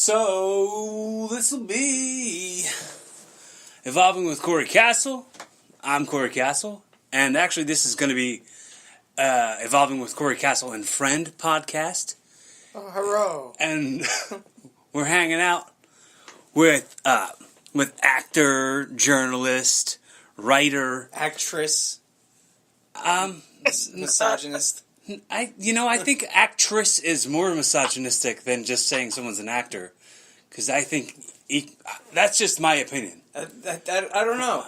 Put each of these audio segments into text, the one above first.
So, this will be Evolving with Cory Kastle. I'm Cory Kastle. And actually, this is going to be Evolving with Cory Kastle and Friend podcast. Oh, hurrah. And we're hanging out with actor, journalist, writer. Actress. Misogynist. I think actress is more misogynistic than just saying someone's an actor, because I think that's just my opinion. I don't know.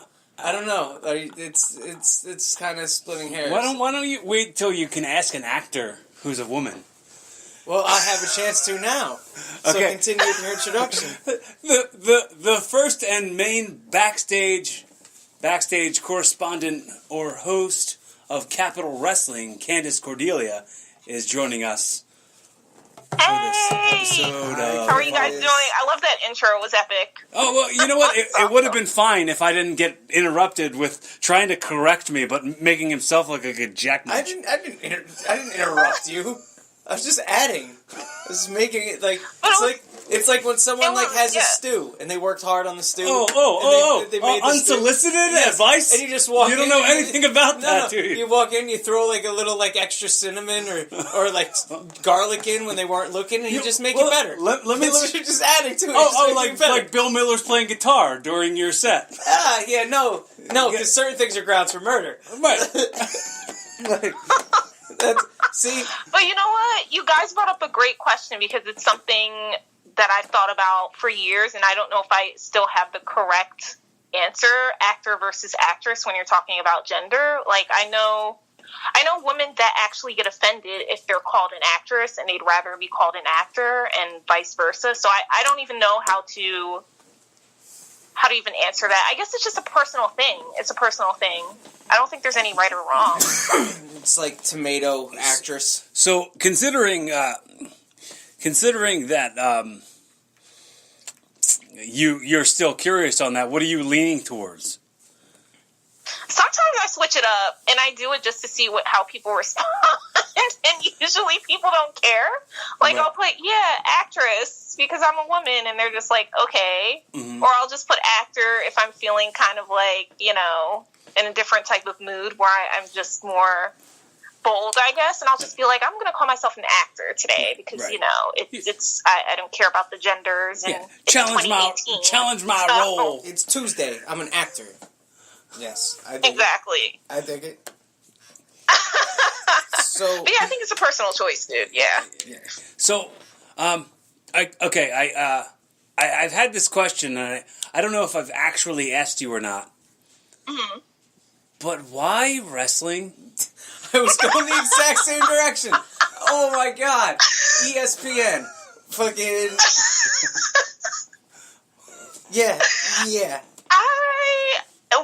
It's kind of splitting hairs. Why don't you wait till you can ask an actor who's a woman? Well, I have a chance to now. So Okay. continue with your introduction. The first and main backstage correspondent or host of Capital Wrestling, Candace Cordelia, is joining us for this episode. How are you guys doing? I love that intro. It was epic. Oh, well, you know what? It would have been fine if I didn't get interrupted with trying to correct me, but making himself look like a jacknut. I didn't interrupt you. I was just adding. I was making it like it's like when someone has a stew and they worked hard on the stew. They made the unsolicited stew. advice. And you just walk. You don't know anything about that, do you? You walk in, you throw like a little extra cinnamon or like garlic in when they weren't looking, and you just make it better. Let me. You're just adding to it. Like Bill Miller's playing guitar during your set. No, because certain things are grounds for murder. Right. See? But you know what? You guys brought up a great question because it's something that I've thought about for years, and I don't know if I still have the correct answer, actor versus actress, when you're talking about gender. Like, I know women that actually get offended if they're called an actress and they'd rather be called an actor, and vice versa. So I don't even know how to even answer that. I guess it's just a personal thing. It's a personal thing. I don't think there's any right or wrong. It's like tomato actress. So considering that you're still curious on that, what are you leaning towards? Sometimes I switch it up, and I do it just to see how people respond. And usually people don't care. Like, right. I'll put, actress, because I'm a woman, and they're just like, okay. Mm-hmm. Or I'll just put actor if I'm feeling kind of like, in a different type of mood where I'm just more bold, I guess. And I'll just be like, I'm going to call myself an actor today because, right. it's I don't care about the genders. And challenge my role. It's Tuesday. I'm an actor. Yes, I dig exactly. I dig it. But I think it's a personal choice, dude. Yeah. So, I've had this question, and I don't know if I've actually asked you or not. Mm-hmm. But why wrestling? I was going the exact same direction. Oh my god, ESPN, fucking yeah.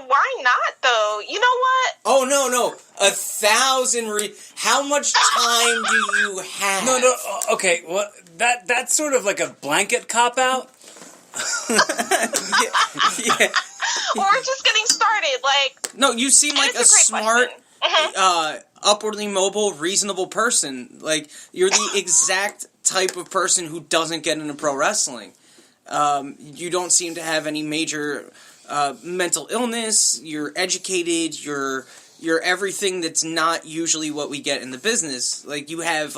Why not, though? You know what? Oh, no. 1,000 How much time do you have? No, okay, well, that's sort of like a blanket cop-out. yeah. We're just getting started, No, you seem like a smart, upwardly mobile, reasonable person. Like, you're the exact type of person who doesn't get into pro wrestling. You don't seem to have any major... mental illness, you're educated, you're everything that's not usually what we get in the business. Like, you have,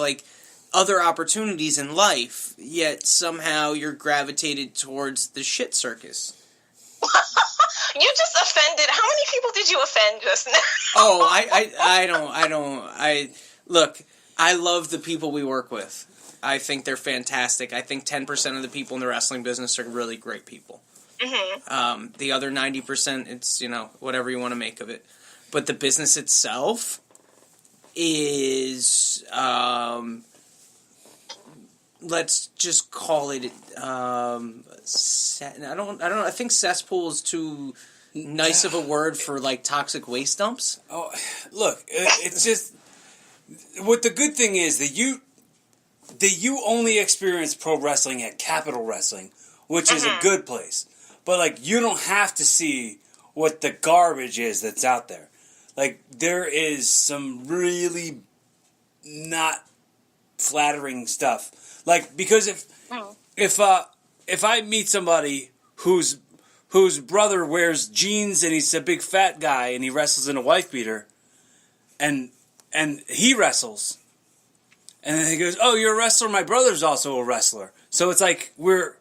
other opportunities in life, yet somehow you're gravitated towards the shit circus. You just offended. How many people did you offend just now? Oh, look, I love the people we work with. I think they're fantastic. I think 10% of the people in the wrestling business are really great people. Mm-hmm. The other 90%, it's, whatever you want to make of it. But the business itself is, let's just call it, I think cesspool is too nice of a word for, toxic waste dumps. Oh, look, it's just, what the good thing is that you only experience pro wrestling at Capital Wrestling, which is a good place. But, you don't have to see what the garbage is that's out there. There is some really not flattering stuff. Because if if I meet somebody whose brother wears jeans and he's a big fat guy and he wrestles in a wife beater, and he wrestles, and then he goes, "Oh, you're a wrestler. My brother's also a wrestler." So it's like we're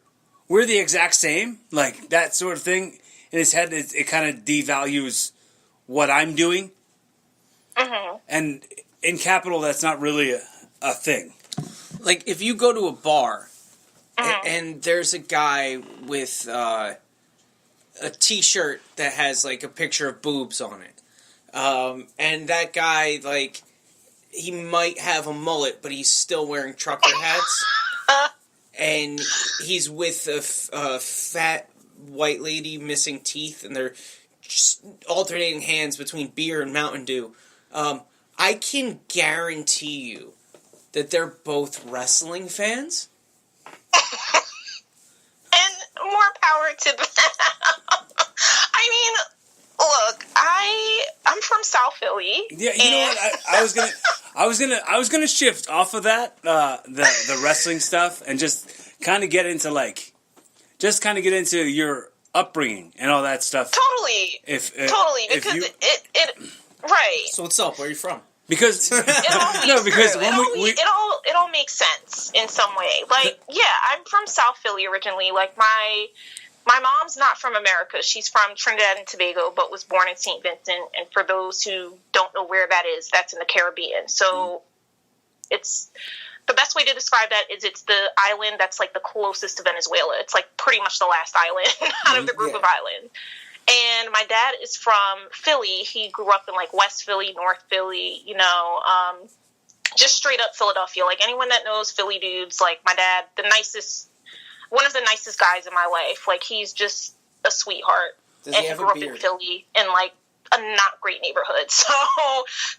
the exact same, like that sort of thing. In his head, it kind of devalues what I'm doing, and in Capital, that's not really a thing. Like if you go to a bar and there's a guy with a T-shirt that has like a picture of boobs on it, and that guy, like, he might have a mullet, but he's still wearing trucker hats, and he's with a fat white lady missing teeth, and they're just alternating hands between beer and Mountain Dew. I can guarantee you that they're both wrestling fans. And more power to them. I mean, look, I'm from South Philly. Yeah, you know what? I was gonna shift off of that the wrestling stuff and just kind of get into your upbringing and all that stuff. Totally. Because it right. So what's up? Where are you from? Because it all makes sense in some way. Like, yeah, I'm from South Philly originally. Like my mom's not from America. She's from Trinidad and Tobago, but was born in St. Vincent. And for those who don't know where that is, that's in the Caribbean. So it's the best way to describe that is it's the island that's like the closest to Venezuela. It's like pretty much the last island out of the group of islands. And my dad is from Philly. He grew up in like West Philly, North Philly, just straight up Philadelphia. Like anyone that knows Philly dudes, like my dad, one of the nicest guys in my life. Like he's just a sweetheart. Does he have grew a up beard? in Philly in like a not great neighborhood. So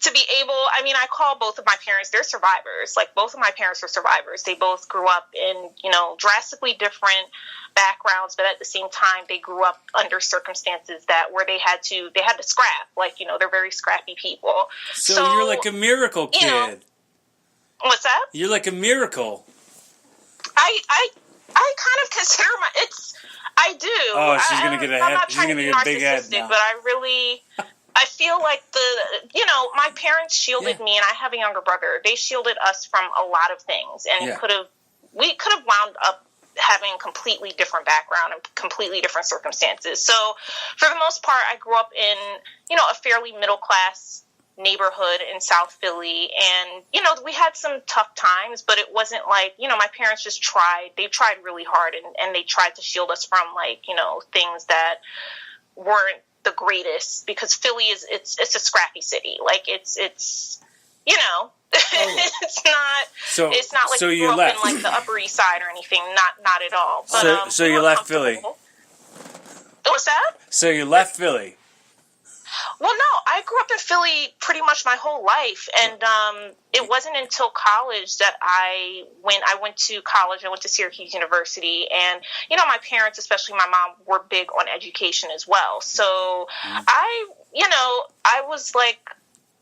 to be able, I call both of my parents, they're survivors. Like both of my parents are survivors. They both grew up in, drastically different backgrounds, but at the same time, they grew up under circumstances where they had to scrap. Like, they're very scrappy people. So you're like a miracle kid. What's that? You're like a miracle. I kind of consider I do. Oh, she's gonna get a head. She's gonna get a big head now. But I feel like my parents shielded me, and I have a younger brother. They shielded us from a lot of things, and we could have wound up having a completely different background and completely different circumstances. So, for the most part, I grew up in a fairly middle class neighborhood in South Philly, and we had some tough times, but it wasn't like my parents just tried really hard, and they tried to shield us from things that weren't the greatest, because Philly it's a scrappy city. Like it's it's not like you grew up in like the Upper East Side or anything, not at all. But, so you left Philly. What's that? So you left Philly. Well, no, I grew up in Philly pretty much my whole life, and it wasn't until college that I went to college. I went to Syracuse University, and my parents, especially my mom, were big on education as well. So I was like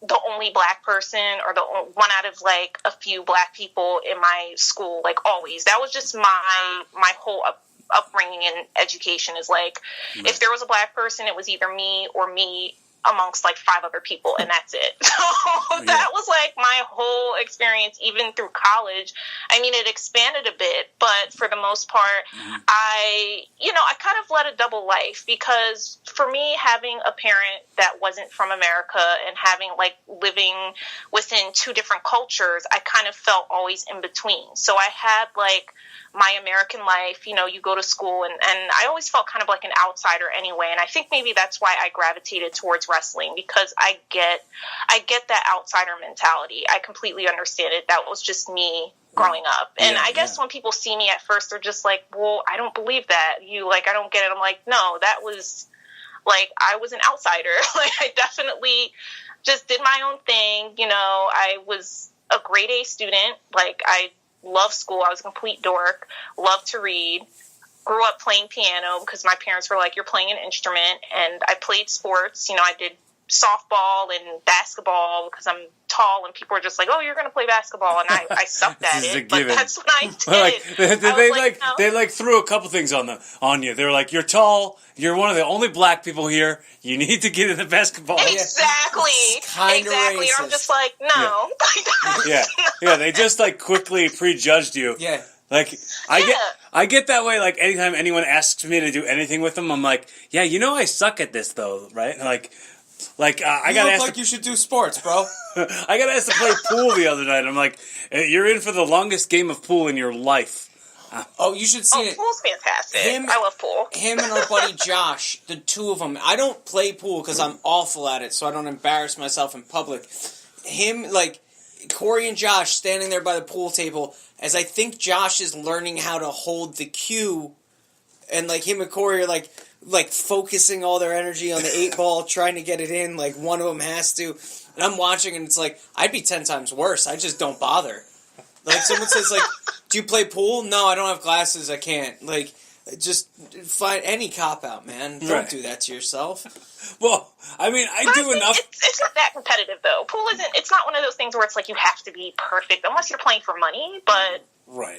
the only black person, or the one out of like a few black people in my school, like always. That was just my whole upbringing in education is like, if there was a black person, it was either me or me amongst like 5 other people, and that's it. So that was like my whole experience, even through college. It expanded a bit, but for the most part, I kind of led a double life, because for me, having a parent that wasn't from America and having like living within 2 different cultures, I kind of felt always in between. So I had like my American life, you go to school, and I always felt kind of like an outsider anyway. And I think maybe that's why I gravitated towards wrestling, because I get that outsider mentality. I completely understand it. That was just me growing up. And I guess when people see me at first, they're just like, well, I don't believe that. I don't get it. I'm like, no, that was like, I was an outsider. Like, I definitely just did my own thing. I was a grade A student. Like, I loved school. I was a complete dork. Loved to read. Grew up playing piano because my parents were like, you're playing an instrument. And I played sports. I did softball and basketball because I'm tall, and people are just like, "Oh, you're going to play basketball," and I sucked at it. But that's what I did. They threw a couple things on you. They were like, "You're tall. You're one of the only black people here. You need to get into basketball." Exactly. Racist. And I'm just like, no. Yeah. They just like quickly prejudged you. Yeah. Like I get that way. Like anytime anyone asks me to do anything with them, I'm like, yeah, I suck at this though, right? I got asked. You should do sports, bro. I got asked to play pool the other night. I'm like, you're in for the longest game of pool in your life. You should see it. Pool's fantastic. I love pool. Him and our buddy Josh, the two of them. I don't play pool because I'm awful at it, so I don't embarrass myself in public. Him, Cory and Josh standing there by the pool table, as I think Josh is learning how to hold the cue, and him and Cory are focusing all their energy on the 8-ball, trying to get it in. One of them has to, and I'm watching, and it's I'd be 10 times worse. I just don't bother. Someone says do you play pool? No, I don't have glasses. I can't. Just find any cop out, man. Don't do that to yourself. Well, I mean, I do enough. It's not that competitive, though. Pool isn't. It's not one of those things where it's you have to be perfect, unless you're playing for money. But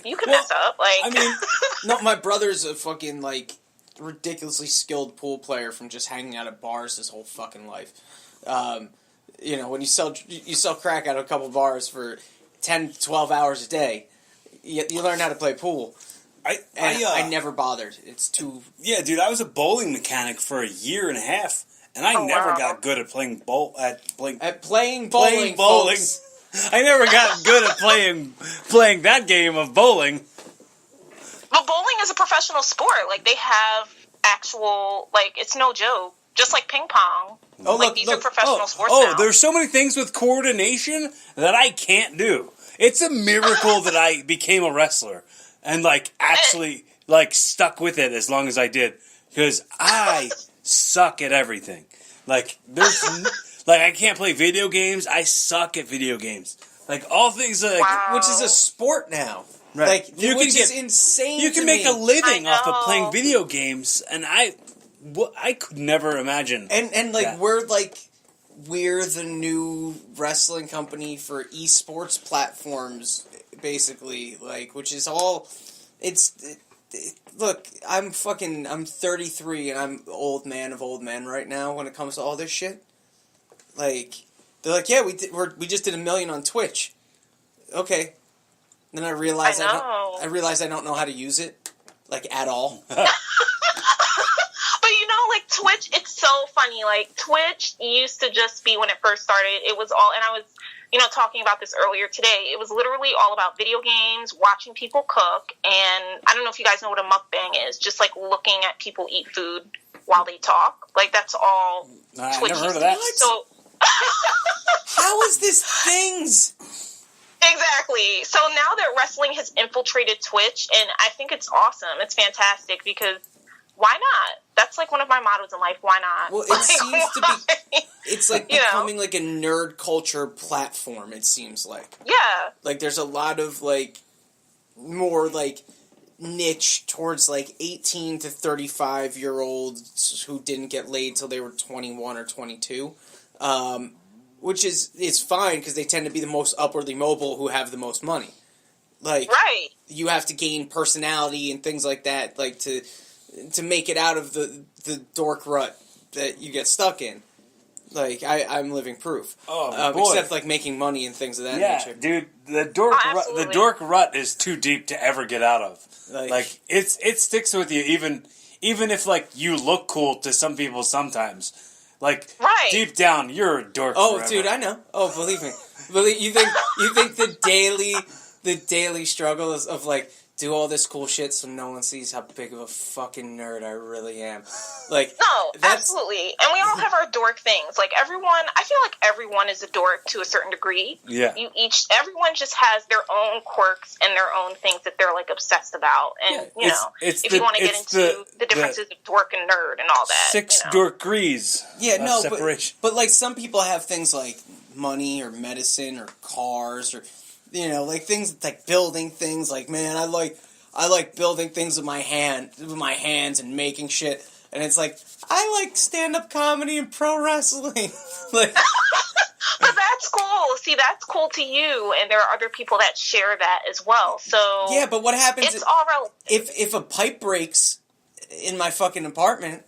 you can mess up. I mean, no, my brother's a fucking ridiculously skilled pool player from just hanging out at bars his whole fucking life. When you sell crack out of a couple bars for 10 to 12 hours a day, you learn how to play pool. I never bothered. It's too... Yeah, dude, I was a bowling mechanic for a year and a half, and I never got good at playing bowling. Folks. I never got good at playing that game of bowling. But bowling is a professional sport. They have actual... it's no joke. Just like ping pong. These are professional sports now. There's so many things with coordination that I can't do. It's a miracle that I became a wrestler. And, actually, stuck with it as long as I did. Because I suck at everything. I can't play video games. I suck at video games. All things, which is a sport now. Right. Which is insane. You can make a living off of playing video games. And I could never imagine. And we're the new wrestling company for esports platforms, basically, which is all, look, I'm 33 and I'm old man of old men right now when it comes to all this shit. They're yeah, we just did 1 million on Twitch. Okay. Then I realized I don't know how to use it, at all. But Twitch, it's so funny. Twitch used to just be, when it first started, it was all, and I was, talking about this earlier today, it was literally all about video games, watching people cook, and I don't know if you guys know what a mukbang is, just looking at people eat food while they talk. That's all Twitch I never heard of used to that. be. So, how is this things? Exactly. So now that wrestling has infiltrated Twitch, and I think it's awesome. It's fantastic because why not? That's one of my mottos in life. Why not? Well, it seems to be. It's becoming a nerd culture platform. It seems like. Yeah. There's a lot of more niche towards 18 to 35-year-olds who didn't get laid till they were 21 or 22. Which is fine because they tend to be the most upwardly mobile who have the most money. Right. You have to gain personality and things like that, to make it out of the dork rut that you get stuck in. I'm living proof. Oh, boy. Except making money and things of that nature. Dude, the dork rut is too deep to ever get out of. It sticks with you even if you look cool to some people sometimes. Deep down, you're a dork. Oh, forever. dude, I know. Oh, believe me. You think the daily struggle is of do all this cool shit so no one sees how big of a fucking nerd I really am. No, absolutely. And we all have our dork things. I feel like everyone is a dork to a certain degree. Yeah. Everyone just has their own quirks and their own things that they're if you want to get into the differences of dork and nerd and all that. 6 dork degrees. Yeah, no, separation. But some people have things like money or medicine or cars or things building things. Man, I like building things with my hands and making shit. and it's like, I like stand-up comedy and pro wrestling. Like, but that's cool. See, that's cool to you, and there are other people that share that as well. So yeah, but what happens it's all relative. If a pipe breaks in my fucking apartment,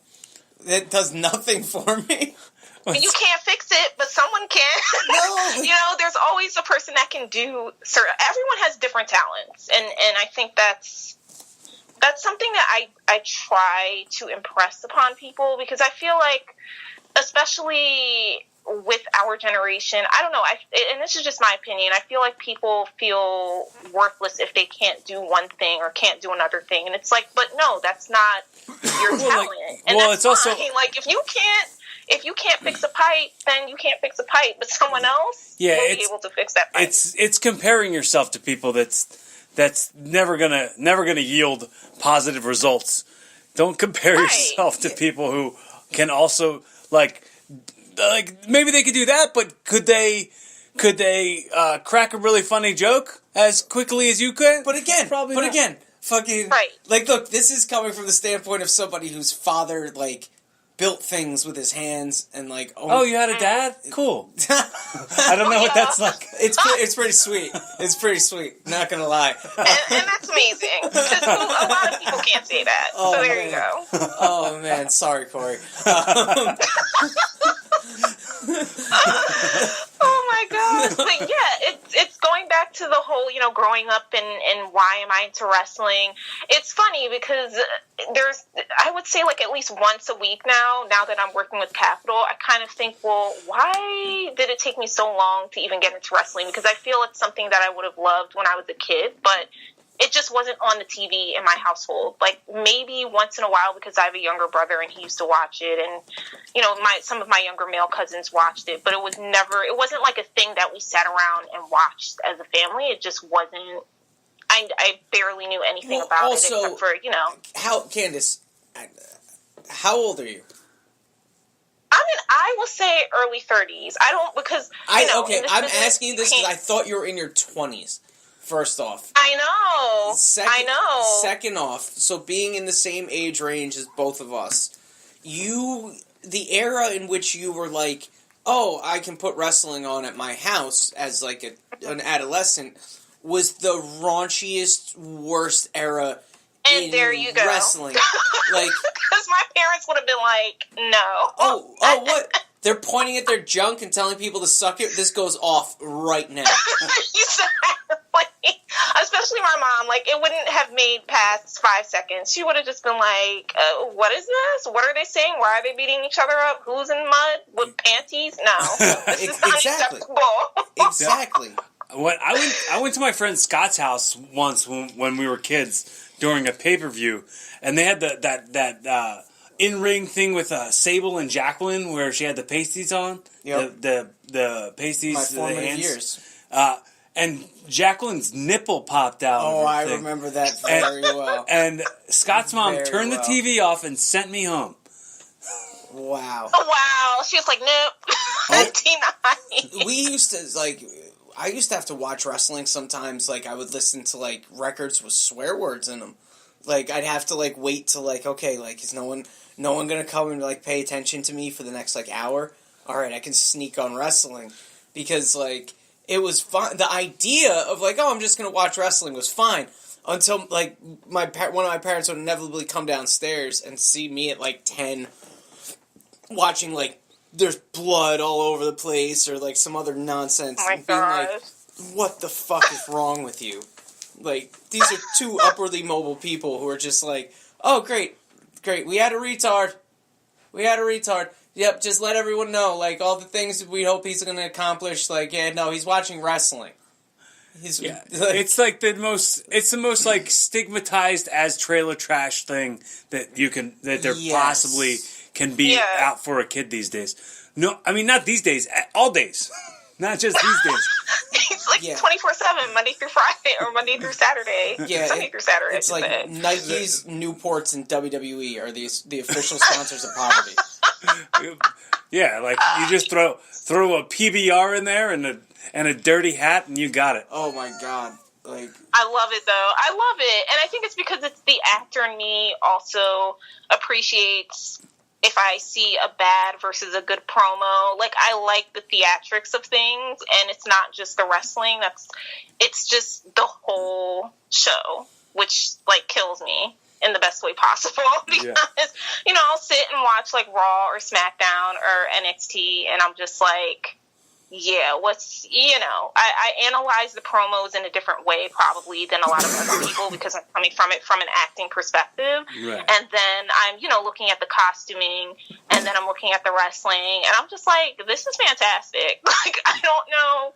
that does nothing for me. You can't fix it, but someone can. No. You know, there's always a person that can do certain. Everyone has different talents, and I think that's something that I try to impress upon people, because I feel like, especially with our generation, I don't know, and this is just my opinion, I feel like people feel worthless if they can't do one thing or can't do another thing, and it's like, but no, that's not your talent. And well, that's it's fine. also like, if you can't fix a pipe, then you can't fix a pipe, but someone else will be able to fix that pipe. It's comparing yourself to people that's never gonna yield positive results. Don't compare yourself to people who can also like maybe they could do that, but could they crack a really funny joke as quickly as you could? But again, fucking right. Like, look, this is coming from the standpoint of somebody whose father like built things with his hands and like. Oh, you had a dad? Cool. I don't know what that's like. It's pretty sweet. It's pretty sweet. Not gonna lie. And that's amazing, because a lot of people can't say that. Oh, so there man. you go. Oh man, sorry, Cory. Oh my gosh. But yeah, it's going back to the whole, growing up and why am I into wrestling. It's funny because I would say like at least once a week now that I'm working with Capital, I kind of think, well, why did it take me so long to even get into wrestling? Because I feel it's something that I would have loved when I was a kid, but it just wasn't on the TV in my household. Like, maybe once in a while, because I have a younger brother and he used to watch it, and some of my younger male cousins watched it, but it wasn't like a thing that we sat around and watched as a family. It just wasn't. I barely knew anything about it except for Candace, how old are you? I mean, I will say early 30s. I don't, because I'm asking you this because I thought you were in your 20s. First off. I know. I know. Second off, so being in the same age range as both of us, the era in which you were like, oh, I can put wrestling on at my house as like an adolescent, was the raunchiest, worst era in there you go. Wrestling. Like, because my parents would have been like, no. Oh, what? They're pointing at their junk and telling people to suck it? This goes off right now. Exactly. Especially my mom. Like, it wouldn't have made past 5 seconds. She would have just been like, what is this? What are they saying? Why are they beating each other up? Who's in mud with panties? No. This is not acceptable. Exactly. When I went to my friend Scott's house once when we were kids during a pay-per-view, and they had that in-ring thing with Sable and Jacqueline where she had the pasties on. Yep. The pasties. My formative hands. years. And Jacqueline's nipple popped out. Oh, I remember that very well. And Scott's mom turned the TV off and sent me home. Wow. Oh, wow. She was like, nope. 59. I used to have to watch wrestling sometimes. Like, I would listen to, like, records with swear words in them. Like, I'd have to, like, wait till, like, okay, like, is no one gonna come and, like, pay attention to me for the next, like, hour? Alright, I can sneak on wrestling. Because, like, it was fun. The idea of, like, oh, I'm just gonna watch wrestling was fine. Until, like, one of my parents would inevitably come downstairs and see me at, like, 10, watching, like, there's blood all over the place, or, like, some other nonsense. Oh my and being God. like, what the fuck is wrong with you? Like, these are two upwardly mobile people who are just like, oh, great, we had a retard. Yep, just let everyone know, like, all the things we hope he's going to accomplish, like, yeah, no, he's watching wrestling. It's like the most like stigmatized as trailer trash thing that there possibly can be out for a kid these days. No, I mean, not these days, all days. Not just these days. It's like 24/7, Monday through Friday, or Monday through Saturday. Yeah, Sunday through Saturday. It's like Nike's, Newports, and WWE are the official sponsors of poverty. Yeah, like you just throw a PBR in there and a dirty hat and you got it. Oh my God. Like, I love it though. I love it, and I think it's because it's the actor in me also appreciates if I see a bad versus a good promo. Like, I like the theatrics of things, and it's not just the wrestling. It's just the whole show, which like kills me in the best way possible because I'll sit and watch like Raw or SmackDown or NXT, and I'm just like, yeah, I analyze the promos in a different way probably than a lot of other people because I'm coming from it from an acting perspective. Right. And then I'm, looking at the costuming, and then I'm looking at the wrestling, and I'm just like, this is fantastic. Like, I don't know.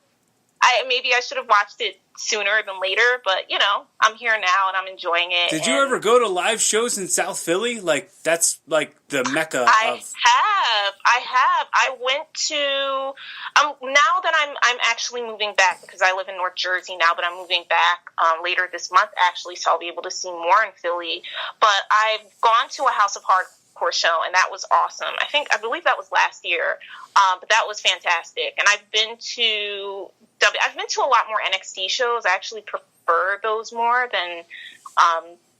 Maybe I should have watched it sooner than later, but, I'm here now and I'm enjoying it. Did you ever go to live shows in South Philly? Like, that's like the mecca I have. I went to, now that I'm actually moving back because I live in North Jersey now, but I'm moving back later this month actually, so I'll be able to see more in Philly. But I've gone to a House of Hardcore show, and that was awesome. I believe that was last year, but that was fantastic. And I've been to a lot more NXT shows. I actually prefer those more than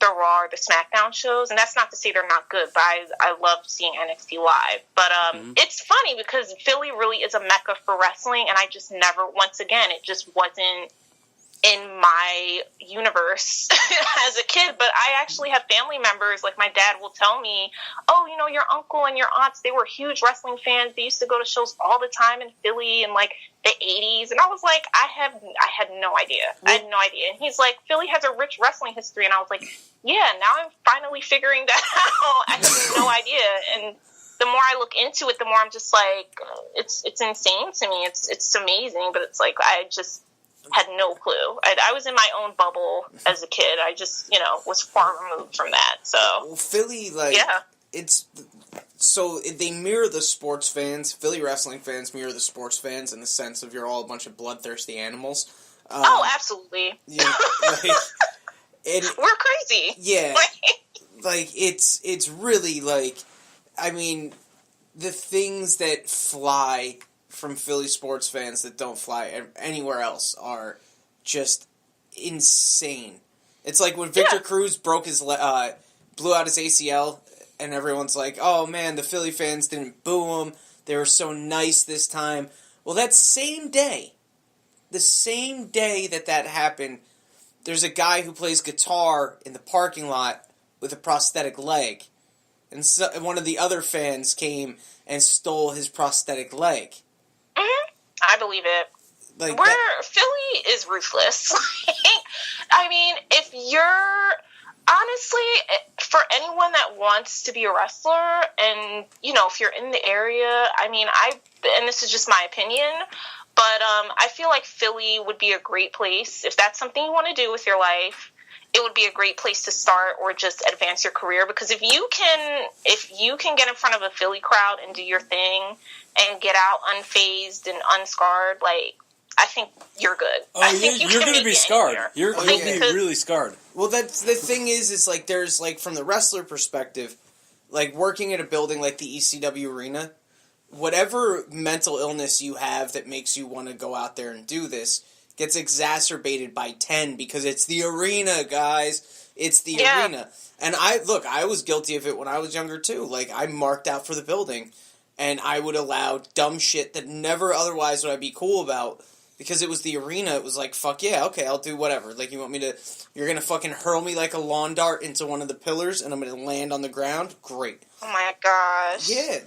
the Raw or the SmackDown shows. And that's not to say they're not good, but I love seeing NXT live. But it's funny because Philly really is a mecca for wrestling, and I just never, once again, it just wasn't in my universe as a kid. But I actually have family members, like my dad will tell me, oh, your uncle and your aunts, they were huge wrestling fans. They used to go to shows all the time in Philly in like the 80s. And I was like, I had no idea. I had no idea. And he's like, Philly has a rich wrestling history. And I was like, yeah, now I'm finally figuring that out. I had no idea. And the more I look into it, the more I'm just like, it's insane to me. It's amazing, but it's like, I just had no clue. I was in my own bubble as a kid. I just, was far removed from that. So, well, Philly, so they mirror the sports fans. Philly wrestling fans mirror the sports fans in the sense of you're all a bunch of bloodthirsty animals. Absolutely. And we're crazy. Yeah. It's really the things that fly from Philly sports fans that don't fly anywhere else are just insane. It's like when Victor Cruz blew out his ACL, and everyone's like, oh man, the Philly fans didn't boo him, they were so nice this time. Well, that same day that happened, there's a guy who plays guitar in the parking lot with a prosthetic leg. And one of the other fans came and stole his prosthetic leg. I believe it. Philly is ruthless. I mean, if you're, honestly, for anyone that wants to be a wrestler, and, if you're in the area, and this is just my opinion, but I feel like Philly would be a great place. If that's something you want to do with your life, it would be a great place to start or just advance your career. Because if you can get in front of a Philly crowd and do your thing and get out unfazed and unscarred, I think you're good. Oh, you're going to be scarred. You'll be really scarred. Well, that's the thing is there's from the wrestler perspective, working at a building like the ECW arena, whatever mental illness you have that makes you want to go out there and do this gets exacerbated by 10 because it's the arena, guys. It's the arena. And I was guilty of it when I was younger too. I marked out for the building, and I would allow dumb shit that never otherwise would I be cool about. Because it was the arena, it was like, fuck yeah, okay, I'll do whatever. You're gonna fucking hurl me like a lawn dart into one of the pillars, and I'm gonna land on the ground? Great. Oh my gosh. Yeah,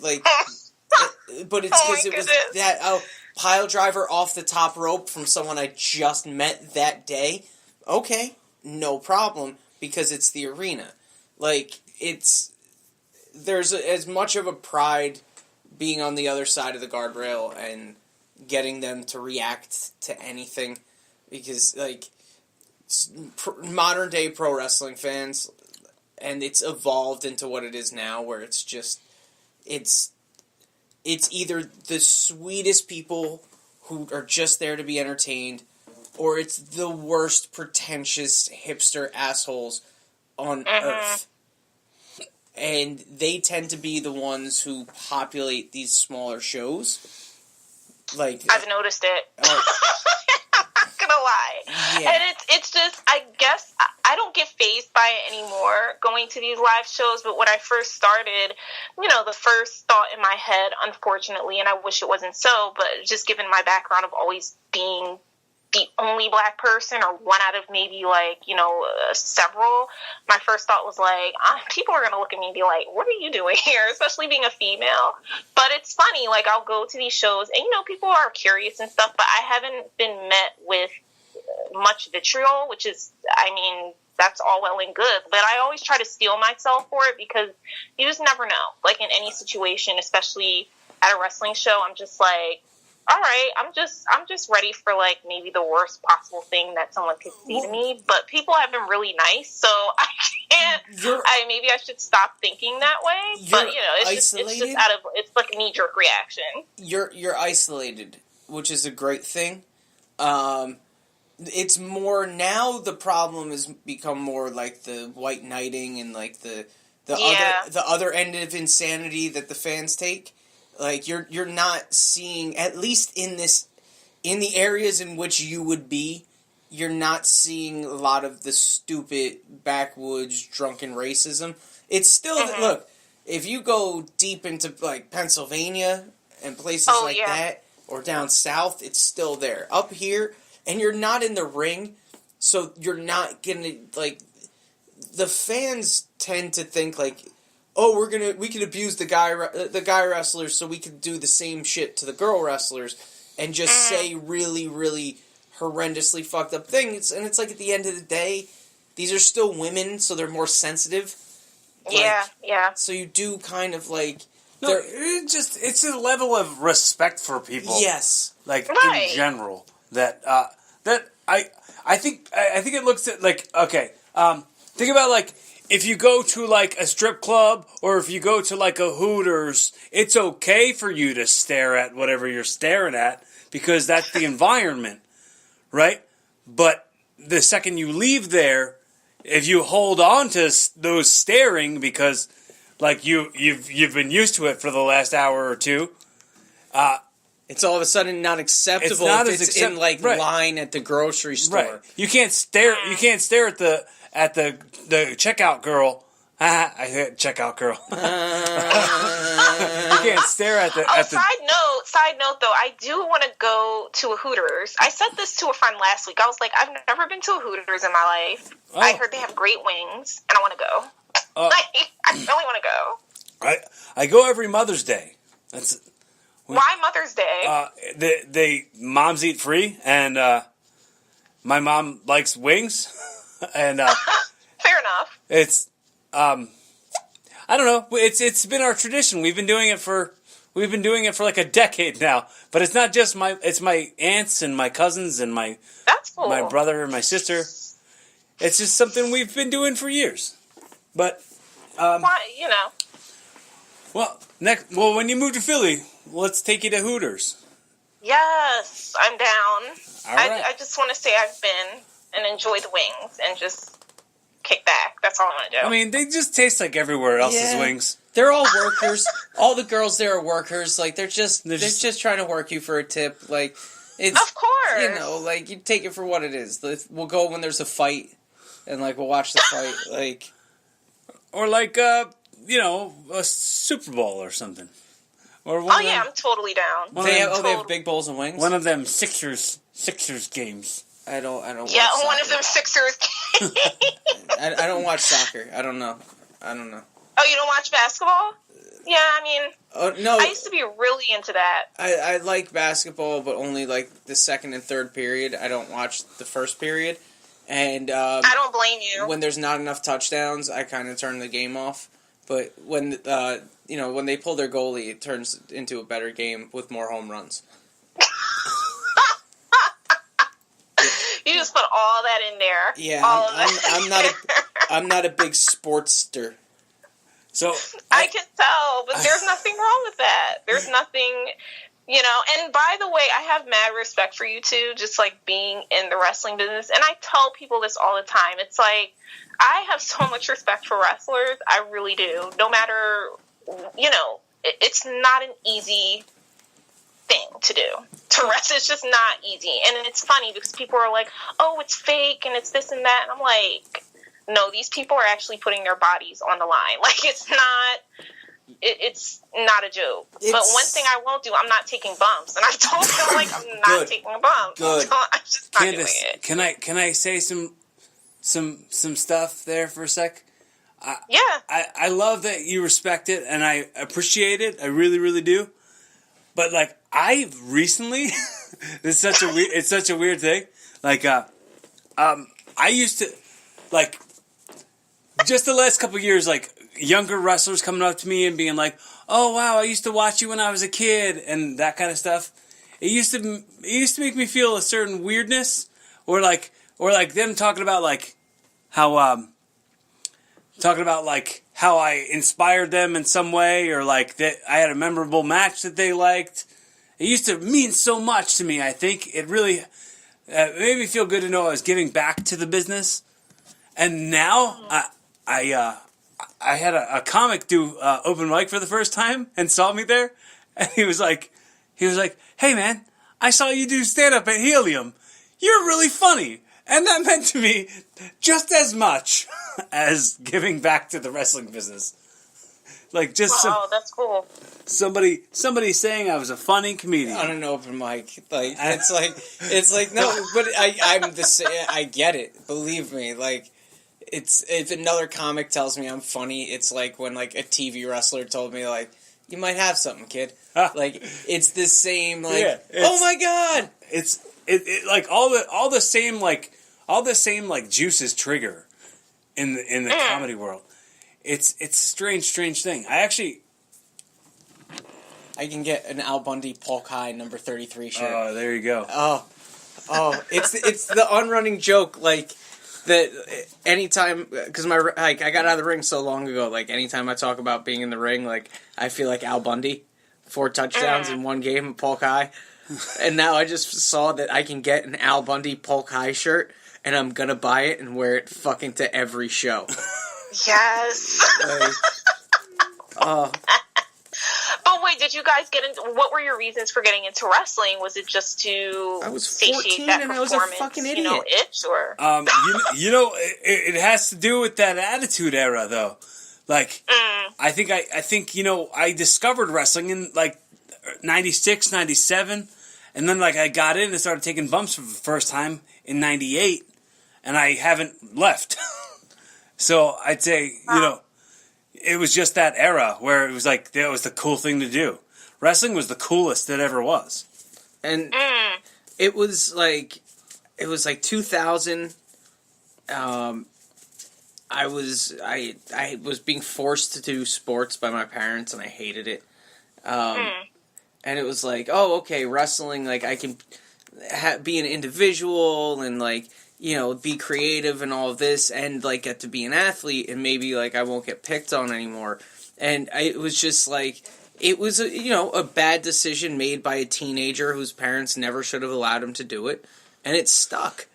but it's because it was that, pile driver off the top rope from someone I just met that day. Okay, no problem, because it's the arena. There's as much of a pride being on the other side of the guardrail and getting them to react to anything, because modern day pro wrestling fans, and it's evolved into what it is now, where it's just it's either the sweetest people who are just there to be entertained, or it's the worst pretentious hipster assholes on earth. And they tend to be the ones who populate these smaller shows. I've noticed it. I'm not gonna lie. why. Yeah. And it's just, I guess, I don't get fazed by it anymore going to these live shows, but when I first started, the first thought in my head, unfortunately, and I wish it wasn't so, but just given my background of always being the only black person or one out of maybe several, my first thought was like, people are going to look at me and be like, what are you doing here? Especially being a female. But it's funny, like I'll go to these shows and, people are curious and stuff, but I haven't been met with much vitriol, which is, that's all well and good. But I always try to steel myself for it because you just never know. Like in any situation, especially at a wrestling show, I'm just like, all right, I'm just ready for like maybe the worst possible thing that someone could see to me. But people have been really nice, so I can't. Maybe I should stop thinking that way. But it's just it's like a knee jerk reaction. You're isolated, which is a great thing. It's more now. The problem has become more like the white knighting and like the other end of insanity that the fans take. Like you're not seeing, at least in the areas in which you would be, you're not seeing a lot of the stupid backwoods drunken racism. It's still look, if you go deep into like Pennsylvania and places that, or down south, it's still there. Up here, and you're not in the ring, so you're not gonna like. The fans tend to think like, oh, we can abuse the guy wrestlers, so we can do the same shit to the girl wrestlers, and just say really, really horrendously fucked up things. And it's like at the end of the day, these are still women, so they're more sensitive. Yeah. So you do kind of like. No, it's a level of respect for people. Yes, like in general that I think it looks at like okay. Think about like. If you go to, like, a strip club, or if you go to, like, a Hooters, it's okay for you to stare at whatever you're staring at, because that's the environment, right? But the second you leave there, if you hold on to those staring, because, like, you've been used to it for the last hour or two, it's all of a sudden not acceptable it's in, like, line at the grocery store. Right. You can't stare at the checkout girl. I hit checkout girl. You can't stare at the. Side note, though, I do want to go to a Hooters. I said this to a friend last week. I was like, I've never been to a Hooters in my life. Oh. I heard they have great wings, and I want to go. I really want to go. I go every Mother's Day. Why Mother's Day? They moms eat free, and my mom likes wings. And fair enough. It's I don't know. It's been our tradition. We've been doing it for like a decade now. But it's not just it's my aunts and my cousins and That's cool. my brother and my sister. It's just something we've been doing for years. But why, Well, when you move to Philly, let's take you to Hooters. Yes, I'm down. All right. I just want to say I've been and enjoy the wings and just kick back. That's all I want to do. I mean, they just taste like everywhere else's wings. They're all workers. All the girls there are workers. Like they're just trying to work you for a tip. Like it's of course. Like you take it for what it is. We'll go when there's a fight, and like we'll watch the fight. Like or like a Super Bowl or something. Or I'm totally down. They have big bowls of wings. One of them Sixers games. I don't. Yeah, watch one of them Sixers. I don't watch soccer. I don't know. Oh, you don't watch basketball? Yeah, I mean, no. I used to be really into that. I like basketball, but only like the second and third period. I don't watch the first period, and I don't blame you. When there's not enough touchdowns, I kind of turn the game off. But when when they pull their goalie, it turns into a better game with more home runs. You just put all that in there. Yeah, I'm not a big sportster. So I can tell, but there's nothing wrong with that. There's nothing, And by the way, I have mad respect for you too, just like being in the wrestling business. And I tell people this all the time. It's like I have so much respect for wrestlers. I really do. No matter, it's not an easy thing to do. to wrestle. It's just not easy. And it's funny because people are like, oh, it's fake and it's this and that. And I'm like, no, these people are actually putting their bodies on the line. Like, it's not a joke. But one thing I won't do, I'm not taking bumps. And I told them, like, I'm not taking a bump. Good. So I'm just not Candace, doing it. can I say some stuff there for a sec? Yeah. I love that you respect it, and I appreciate it. I really, really do. But, like, I recently, it's such a weird thing. Like, I used to, like, just the last couple of years, like, younger wrestlers coming up to me and being like, oh, wow, I used to watch you when I was a kid, and that kind of stuff. It used to make me feel a certain weirdness, or like them talking about, like, how I inspired them in some way, or like that I had a memorable match that they liked. It used to mean so much to me. I think it really made me feel good to know I was giving back to the business. And now I had a comic do open mic for the first time and saw me there, and he was like, "Hey man, I saw you do stand up at Helium. You're really funny." And that meant to me just as much as giving back to the wrestling business. Like, just that's cool. Somebody saying I was a funny comedian on an open mic. Like, it's like no, but I'm the same. I get it. Believe me. Like, it's if another comic tells me I'm funny, it's like when like a TV wrestler told me like, you might have something, kid. Like, it's the same. Like, oh my god, it's like all the same like juices trigger in the comedy world. It's a strange thing. I can get an Al Bundy Polk High number 33 shirt. Oh, there you go. Oh, it's the unrunning joke, like that anytime, because I got out of the ring so long ago, like anytime I talk about being in the ring, like I feel like Al Bundy, 4 touchdowns in one game at Polk High. And now I just saw that I can get an Al Bundy Polk High shirt, and I'm gonna buy it and wear it fucking to every show. Yes. But wait, did you guys get into? What were your reasons for getting into wrestling? Was it just to I was satiate 14 that and I was a fucking idiot. Itch or? It has to do with that attitude era, though. Like, I think I discovered wrestling in like 96, 97, and then like I got in and started taking bumps for the first time in 98, and I haven't left. So I'd say, it was just that era where it was like, that was the cool thing to do. Wrestling was the coolest that ever was. And it was like 2000. I was being forced to do sports by my parents, and I hated it. And it was like, oh, okay, wrestling, like I can be an individual and like, be creative and all of this, and like get to be an athlete, and maybe like I won't get picked on anymore. And it was just like, it was a bad decision made by a teenager whose parents never should have allowed him to do it, and it stuck.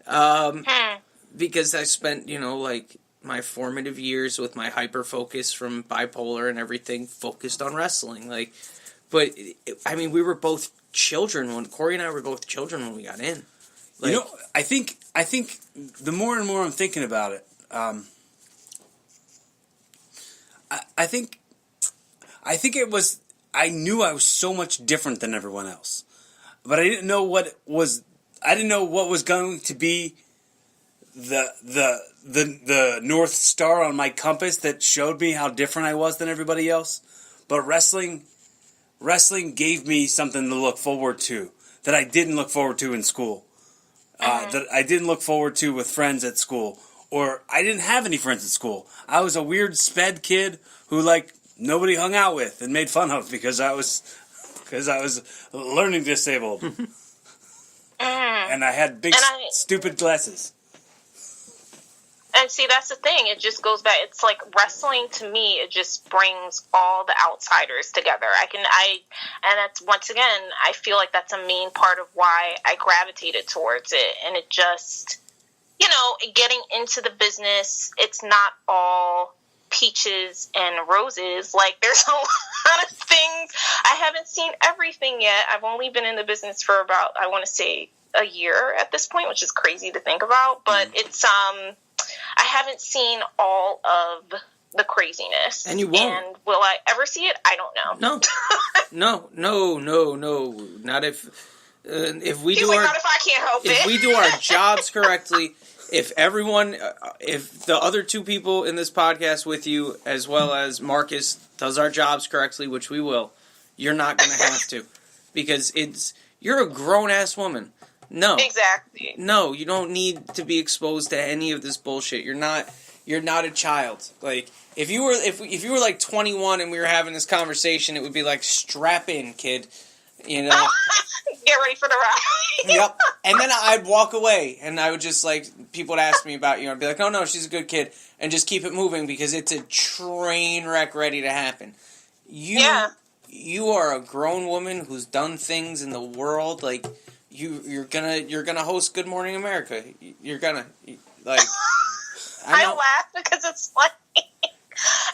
Because I spent like my formative years with my hyper focus from bipolar and everything focused on wrestling. Like, but we were both children when Cory and I were both children when we got in. Like, I think the more and more I'm thinking about it, I think it was, I knew I was so much different than everyone else, but I didn't know what was going to be the North Star on my compass that showed me how different I was than everybody else. But wrestling gave me something to look forward to that I didn't look forward to in school. That I didn't look forward to with friends at school, or I didn't have any friends at school. I was a weird sped kid who like nobody hung out with and made fun of because I was learning disabled, and I had big stupid glasses. And see, that's the thing. It just goes back. It's like wrestling to me. It just brings all the outsiders together. And that's, once again, I feel like that's a main part of why I gravitated towards it. And it just, getting into the business, it's not all peaches and roses. Like, there's a lot of things. I haven't seen everything yet. I've only been in the business for about, I want to say, a year at this point, which is crazy to think about. But it's I haven't seen all of the craziness. And you won't. And will I ever see it? I don't know. No. Not if we He's do like, our not if I can't help it. if we do our jobs correctly. If everyone, if the other two people in this podcast with you, as well as Marcus, does our jobs correctly, which we will, you're not going to have to. Because you're a grown-ass woman. No. Exactly. No, you don't need to be exposed to any of this bullshit. You're not a child. Like, if you were like 21 and we were having this conversation, it would be like, strap in, kid. You know? Get ready for the ride. Yep. And then I'd walk away, and I would just, like, people would ask me about you, and I'd be like, oh, no, she's a good kid, and just keep it moving, because it's a train wreck ready to happen. You are a grown woman who's done things in the world, like, you're gonna host Good Morning America. You're gonna, like, I laugh because it's like,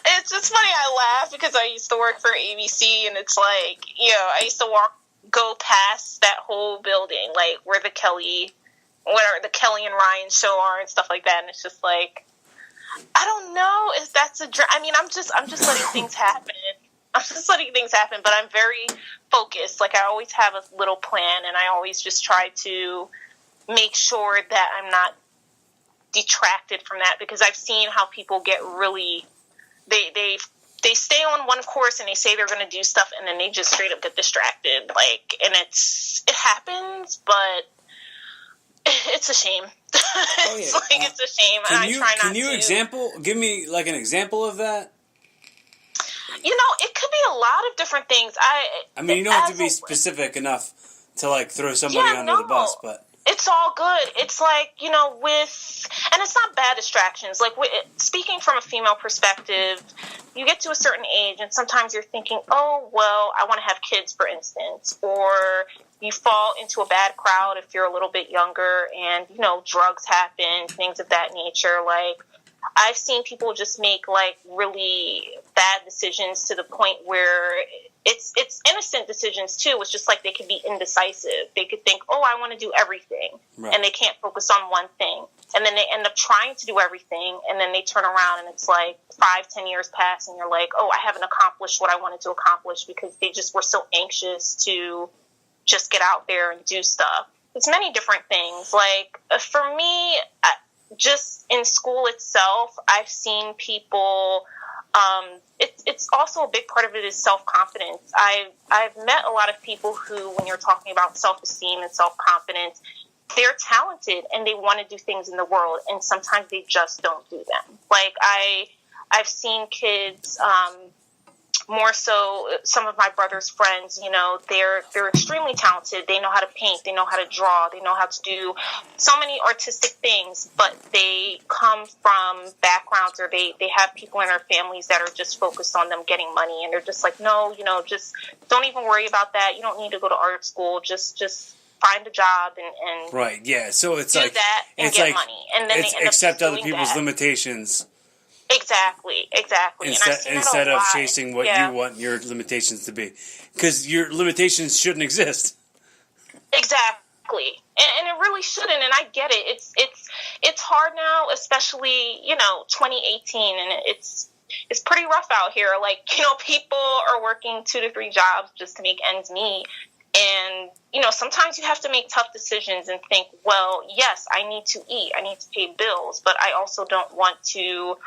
it's just funny. I laugh because I used to work for ABC, and it's like, I used to go past that whole building, like where the Kelly and Ryan show are and stuff like that, and it's just like, I don't know if that's I mean, I'm just letting things happen. I'm just letting things happen, but I'm very focused. Like, I always have a little plan, and I always just try to make sure that I'm not detracted from that, because I've seen how people get really, they stay on one course and they say they're going to do stuff, and then they just straight up get distracted. Like, and it happens, but it's a shame. It's it's a shame. And I try not to. Give me like an example of that? It could be a lot of different things. I mean, you don't have to be specific enough to like throw somebody under the bus, but it's all good. It's like, and it's not bad distractions. Like, speaking from a female perspective, you get to a certain age, and sometimes you're thinking, oh, well, I want to have kids, for instance, or you fall into a bad crowd if you're a little bit younger, and, drugs happen, things of that nature. Like, I've seen people just make, like, really bad decisions to the point where it's innocent decisions, too. It's just like they could be indecisive. They could think, oh, I want to do everything, right, and they can't focus on one thing. And then they end up trying to do everything, and then they turn around, and it's like 5-10 years pass, and you're like, oh, I haven't accomplished what I wanted to accomplish because they just were so anxious to just get out there and do stuff. It's many different things. Like, for me, just in school itself, I've seen people, it's also a big part of it is self-confidence. I've met a lot of people who, when you're talking about self-esteem and self-confidence, they're talented and they want to do things in the world, and sometimes they just don't do them. Like, I've seen kids, more so some of my brother's friends, they're extremely talented. They know how to paint, they know how to draw, they know how to do so many artistic things, but they come from backgrounds, or they have people in their families that are just focused on them getting money, and they're just like, no, just don't even worry about that. You don't need to go to art school. Just find a job and right, yeah. So it's do like that and it's get like money, and then they end accept up other people's limitations. Exactly. Instead of chasing what you want your limitations to be, because your limitations shouldn't exist. Exactly, and it really shouldn't. And I get it. It's hard now, especially 2018, and it's pretty rough out here. Like, people are working 2 to 3 jobs just to make ends meet. And, sometimes you have to make tough decisions and think, well, yes, I need to eat, I need to pay bills, but I also don't want to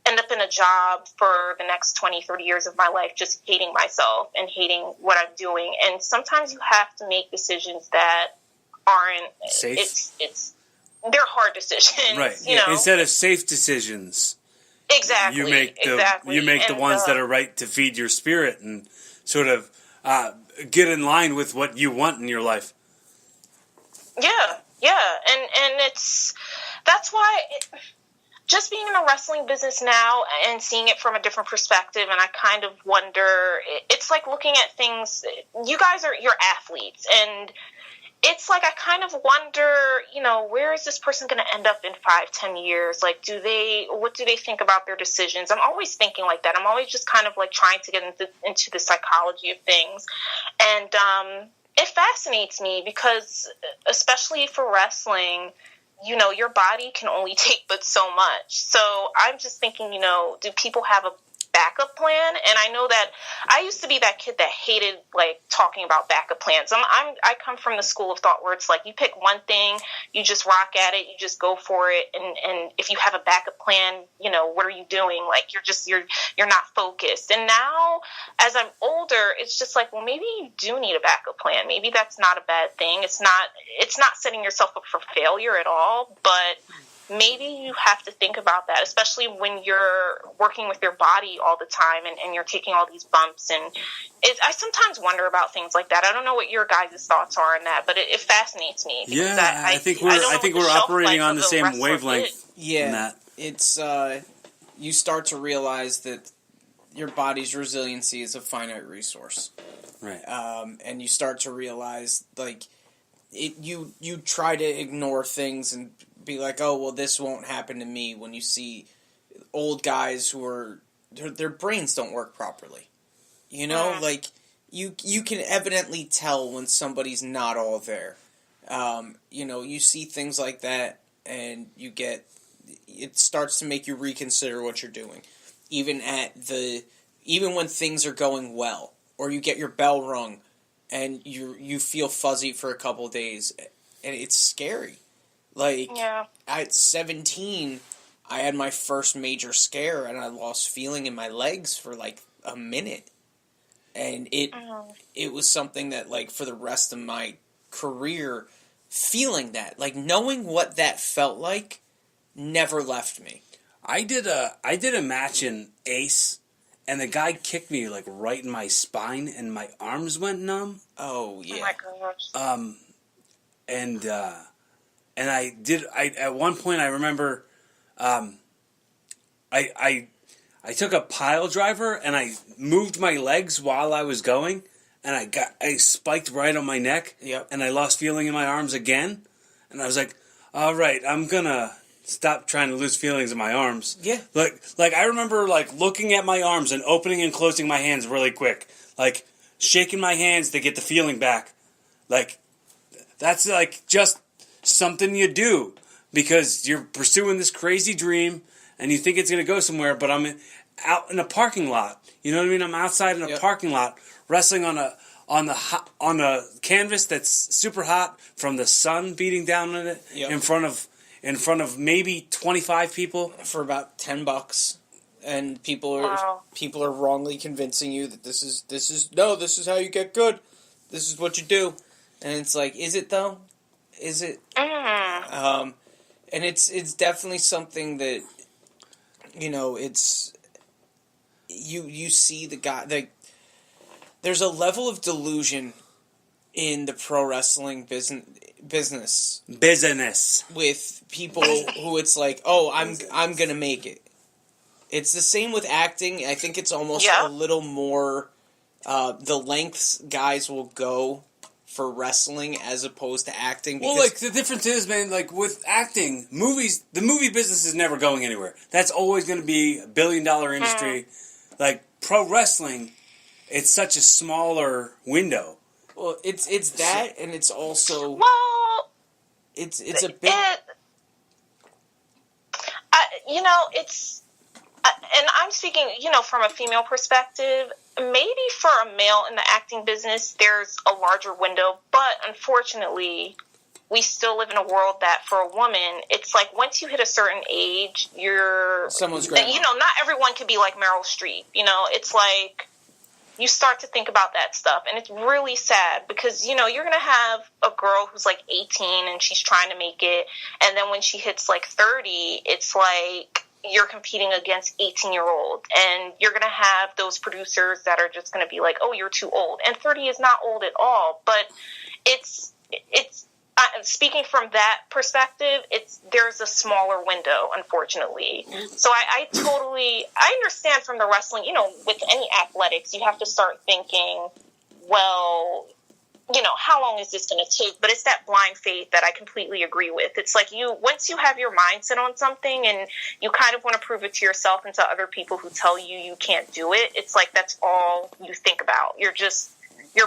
end up in a job for the next 20, 30 years of my life just hating myself and hating what I'm doing. And sometimes you have to make decisions that aren't safe. They're hard decisions, right? Instead of safe decisions, exactly. You make the ones that are right to feed your spirit and sort of get in line with what you want in your life. Yeah, and that's why. Just being in the wrestling business now and seeing it from a different perspective, and I kind of wonder, it's like looking at things, you're athletes, and it's like I kind of wonder, where is this person going to end up in 5-10 years? Like, what do they think about their decisions? I'm always thinking like that. I'm always just kind of like trying to get into the psychology of things. And it fascinates me because, especially for wrestling, your body can only take but so much. So I'm just thinking, do people have a backup plan? And I know that I used to be that kid that hated like talking about backup plans. I come from the school of thought where it's like you pick one thing, you just rock at it, you just go for it, and if you have a backup plan, what are you doing? Like you're not focused. And now as I'm older, it's just like, well, maybe you do need a backup plan. Maybe that's not a bad thing. It's not setting yourself up for failure at all, but maybe you have to think about that, especially when you're working with your body all the time and you're taking all these bumps. And I sometimes wonder about things like that. I don't know what your guys' thoughts are on that, but it fascinates me. Yeah, I think we're operating on the same wavelength. Yeah, it's you start to realize that your body's resiliency is a finite resource, right? And you start to realize like you try to ignore things and be like, oh, well, this won't happen to me, when you see old guys who are, their brains don't work properly. Like, you can evidently tell when somebody's not all there. You see things like that, and it starts to make you reconsider what you're doing. Even when things are going well, or you get your bell rung, and you feel fuzzy for a couple of days, and it's scary. Like, at 17, I had my first major scare, and I lost feeling in my legs for, like, a minute. And it was something that, like, for the rest of my career, feeling that, like, knowing what that felt like, never left me. I did a match in Ace, and the guy kicked me, like, right in my spine, and my arms went numb. Oh, yeah. Oh, my gosh. And at one point I remember, I took a pile driver and I moved my legs while I was going, and I spiked right on my neck. Yep. And I lost feeling in my arms again, and I was like, all right, I'm gonna stop trying to lose feelings in my arms. Yeah. Like I remember like looking at my arms and opening and closing my hands really quick, like shaking my hands to get the feeling back. Like that's like just something you do because you're pursuing this crazy dream and you think it's going to go somewhere, but I'm out in a parking lot. You know what I mean? I'm outside in a parking lot wrestling on a canvas that's super hot from the sun beating down on it in front of maybe 25 people for about $10, and people are wrongly convincing you that this is how you get good. This is what you do. And it's like, is it though? Is it? And it's definitely something that, it's you see the guy, there's a level of delusion in the pro wrestling business with people who it's like, oh, I'm gonna make it. It's the same with acting. I think it's almost a little more the lengths guys will go for wrestling as opposed to acting. Well, like, the difference is, man, like, with acting, the movie business is never going anywhere. That's always going to be a billion-dollar industry. Like, pro wrestling, it's such a smaller window. Well, it's that, and it's also... Well... It's a bit... it's... and I'm speaking, from a female perspective. Maybe for a male in the acting business, there's a larger window, but unfortunately, we still live in a world that for a woman, it's like once you hit a certain age, someone's grandma. Not everyone can be like Meryl Streep. It's like you start to think about that stuff, and it's really sad because you're gonna have a girl who's like 18 and she's trying to make it, and then when she hits like 30, it's like you're competing against 18-year-old, and you're going to have those producers that are just going to be like, oh, you're too old. And 30 is not old at all, but it's speaking from that perspective, there's a smaller window, unfortunately. So I understand from the wrestling, with any athletics, you have to start thinking, well, how long is this going to take? But it's that blind faith that I completely agree with. It's like once you have your mindset on something and you kind of want to prove it to yourself and to other people who tell you can't do it, it's like that's all you think about. Your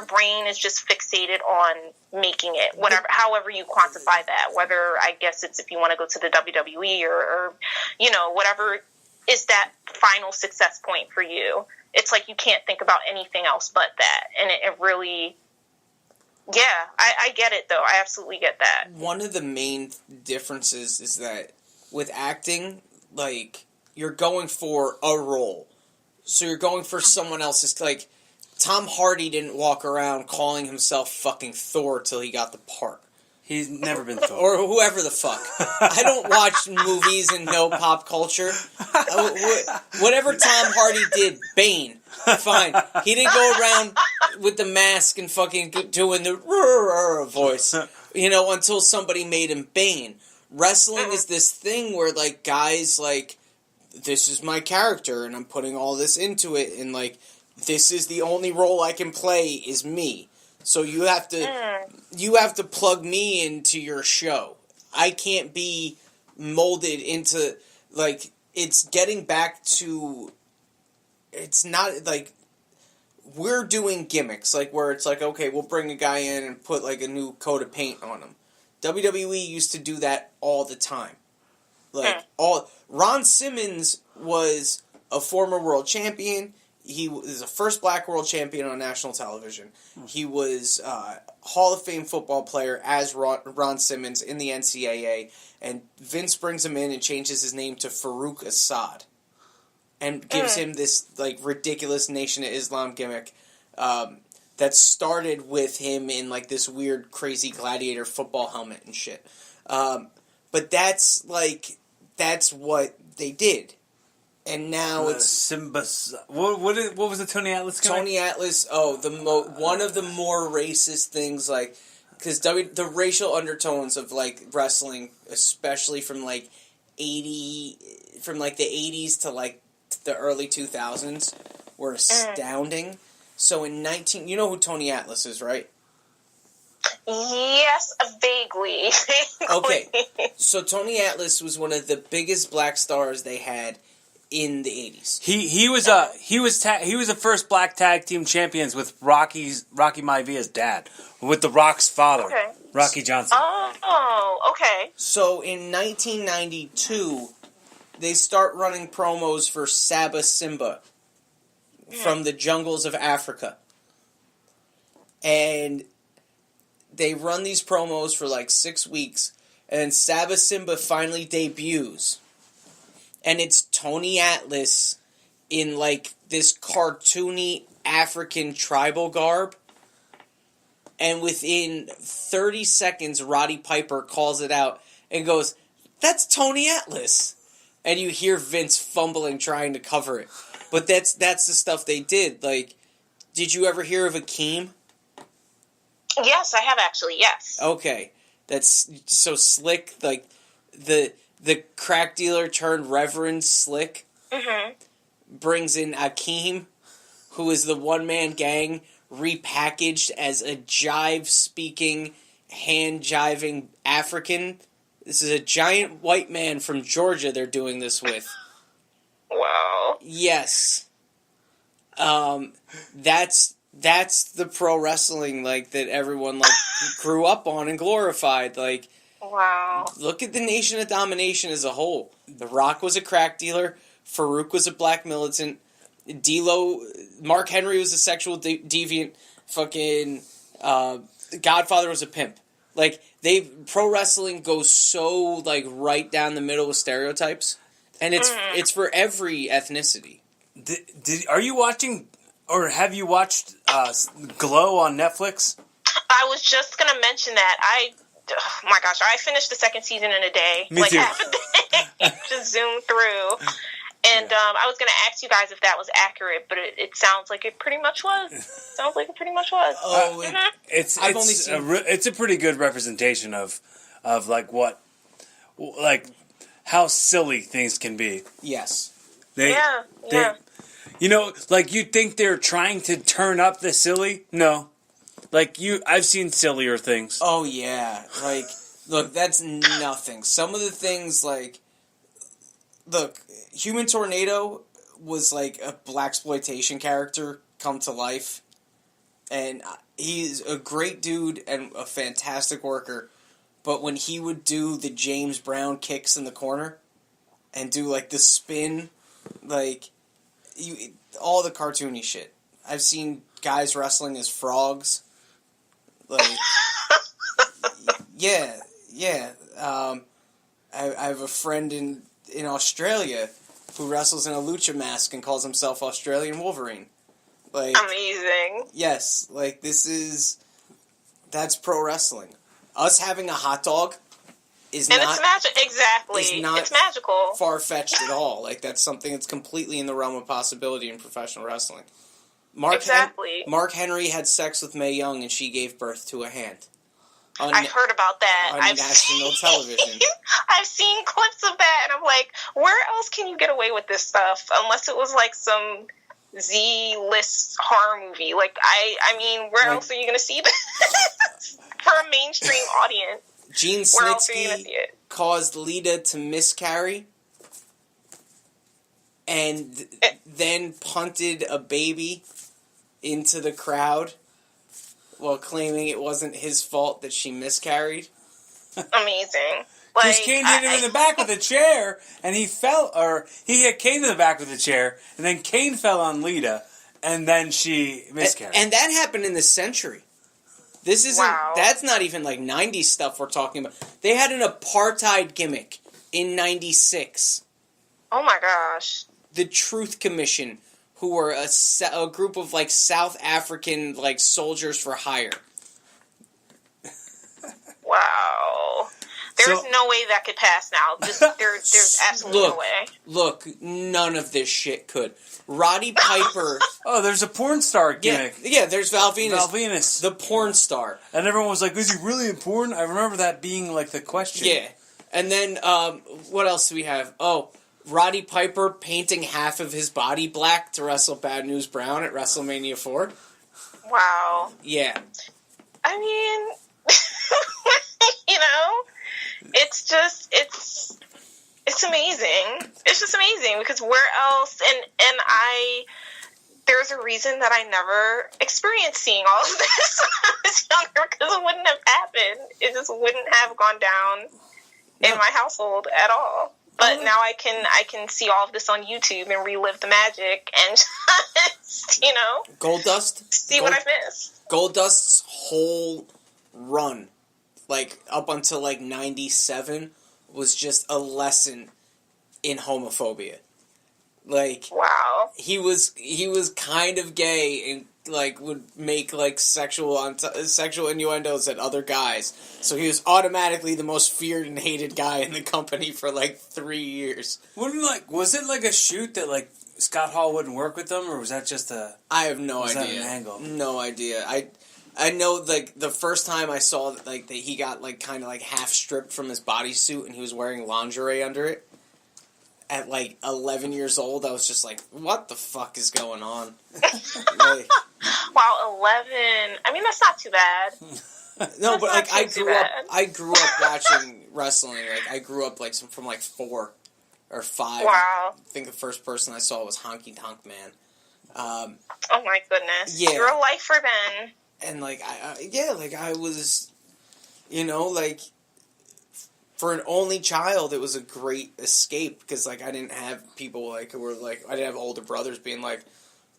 brain is just fixated on making it, however you quantify that, whether I guess it's if you want to go to the WWE or whatever is that final success point for you. It's like you can't think about anything else but that. And it really... Yeah, I get it, though. I absolutely get that. One of the main differences is that with acting, like, you're going for a role. So you're going for someone else's, like, Tom Hardy didn't walk around calling himself fucking Thor till he got the part. He's never been Thor. Or whoever the fuck. I don't watch movies and know pop culture. Whatever Tom Hardy did, Bane, fine. He didn't go around with the mask and fucking doing the voice, until somebody made him Bane. Wrestling is this thing where, like, guys, like, this is my character, and I'm putting all this into it, and, like, this is the only role I can play is me. So you have to plug me into your show. I can't be molded into, like, it's getting back to, it's not, like, we're doing gimmicks, like, where it's like, okay, we'll bring a guy in and put, like, a new coat of paint on him. WWE used to do that all the time. Like, Ron Simmons was a former world champion. He was the first black world champion on national television. He was a Hall of Fame football player as Ron Simmons in the NCAA. And Vince brings him in and changes his name to Farouk Assad. And gives him this, like, ridiculous Nation of Islam gimmick that started with him in, like, this weird, crazy gladiator football helmet and shit. But that's what they did. And now it's Simba. What was the Tony Atlas gimmick? Tony Atlas. Oh, one of the more racist things, like, because the racial undertones of, like, wrestling, especially from the 80s to, like, the early 2000s, were astounding. So you know who Tony Atlas is, right? Yes, vaguely. Okay, so Tony Atlas was one of the biggest black stars they had in the 80s. He was the first black tag team champions with Rocky Maivia's dad, with The Rock's father, Rocky Johnson. Oh, okay. So in 1992, they start running promos for Saba Simba from the jungles of Africa. And they run these promos for like 6 weeks, and Saba Simba finally debuts. And it's Tony Atlas in, like, this cartoony African tribal garb. And within 30 seconds, Roddy Piper calls it out and goes, "That's Tony Atlas." And you hear Vince fumbling trying to cover it. But that's the stuff they did. Like, did you ever hear of Akeem? Yes, I have actually, yes. Okay. That's so Slick, like, the crack dealer turned Reverend Slick brings in Akeem, who is the one-man gang repackaged as a jive-speaking, hand-jiving African. This is a giant white man from Georgia they're doing this with. Wow. Yes. That's the pro wrestling, like, that everyone, like, grew up on and glorified, like. Wow. Look at the Nation of Domination as a whole. The Rock was a crack dealer. Farouk was a black militant. Mark Henry was a sexual deviant. Fucking Godfather was a pimp. Like, pro wrestling goes so, like, right down the middle with stereotypes, and it's for every ethnicity. Are you watching, or have you watched Glow on Netflix? I was just gonna mention that. Oh my gosh, I finished the second season in a day. Me too. Half a day. Just zoomed through. And I was going to ask you guys if that was accurate, but it sounds like it pretty much was. Oh, it's a pretty good representation of like how silly things can be. Yes. They, you know, like, you'd think they're trying to turn up the silly. No. Like, I've seen sillier things. Oh, yeah. Like, look, that's nothing. Some of the things, like... Look, Human Tornado was, like, a blaxploitation character come to life. And he's a great dude and a fantastic worker. But when he would do the James Brown kicks in the corner and do, like, the spin, like, all the cartoony shit. I've seen guys wrestling as frogs. Like, yeah. I have a friend in Australia who wrestles in a lucha mask and calls himself Australian Wolverine. Like, amazing. Yes, like, that's pro wrestling. Us having a hot dog is and not... Exactly. It's magical. Far-fetched at all. Like, that's something that's completely in the realm of possibility in professional wrestling. Mark Henry had sex with Mae Young and she gave birth to a hand. I heard about that. On national television. I've seen clips of that, and I'm like, where else can you get away with this stuff? Unless it was like some Z-list horror movie. Like, I mean, where else are you going to see this? For a mainstream audience. Gene Snitsky caused Lita to miscarry and then punted a baby into the crowd while claiming it wasn't his fault that she miscarried. Amazing. Because Kane hit him in the back with a chair, and he hit Kane in the back with a chair, and then Kane fell on Lita, and then she miscarried. And that happened in this century. This isn't, that's not even like 90s stuff we're talking about. They had an apartheid gimmick in 96. Oh my gosh. The Truth Commission, who were a group of like South African like soldiers for hire. Wow. There's no way that could pass now. There's absolutely no way. Look, none of this shit could. Roddy Piper. Oh, there's a porn star gimmick. Yeah, there's Val Venus. Val Venus. The porn star. And everyone was like, is he really in porn? I remember that being like the question. Yeah. And then, what else do we have? Oh, Roddy Piper painting half of his body black to wrestle Bad News Brown at WrestleMania 4. Wow. Yeah. I mean, you know, it's amazing. It's just amazing because where else? And there's a reason that I never experienced seeing all of this when I was younger because it wouldn't have happened. It just wouldn't have gone down in my household at all. But now I can see all of this on YouTube and relive the magic and just, you know, what I missed. Goldust's whole run, like up until like 97, was just a lesson in homophobia. Like, wow, he was kind of gay and like would make like sexual innuendos at other guys. So he was automatically the most feared and hated guy in the company for like 3 years. Was it like a shoot that like Scott Hall wouldn't work with them, or was that just a? I have no idea. Was that an angle? No idea. I know like the first time I saw like that he got like kind of like half stripped from his bodysuit and he was wearing lingerie under it. At like 11 years old, I was just like, "What the fuck is going on?" Like, wow, 11. I mean, that's not too bad. No, but like I grew up watching wrestling. Like I grew up like from like 4 or 5. Wow. I think the first person I saw was Honky Tonk Man. Oh my goodness. Yeah. You're a lifer then. And like I was, you know, like for an only child, it was a great escape because like I didn't have people like who were like I didn't have older brothers being like,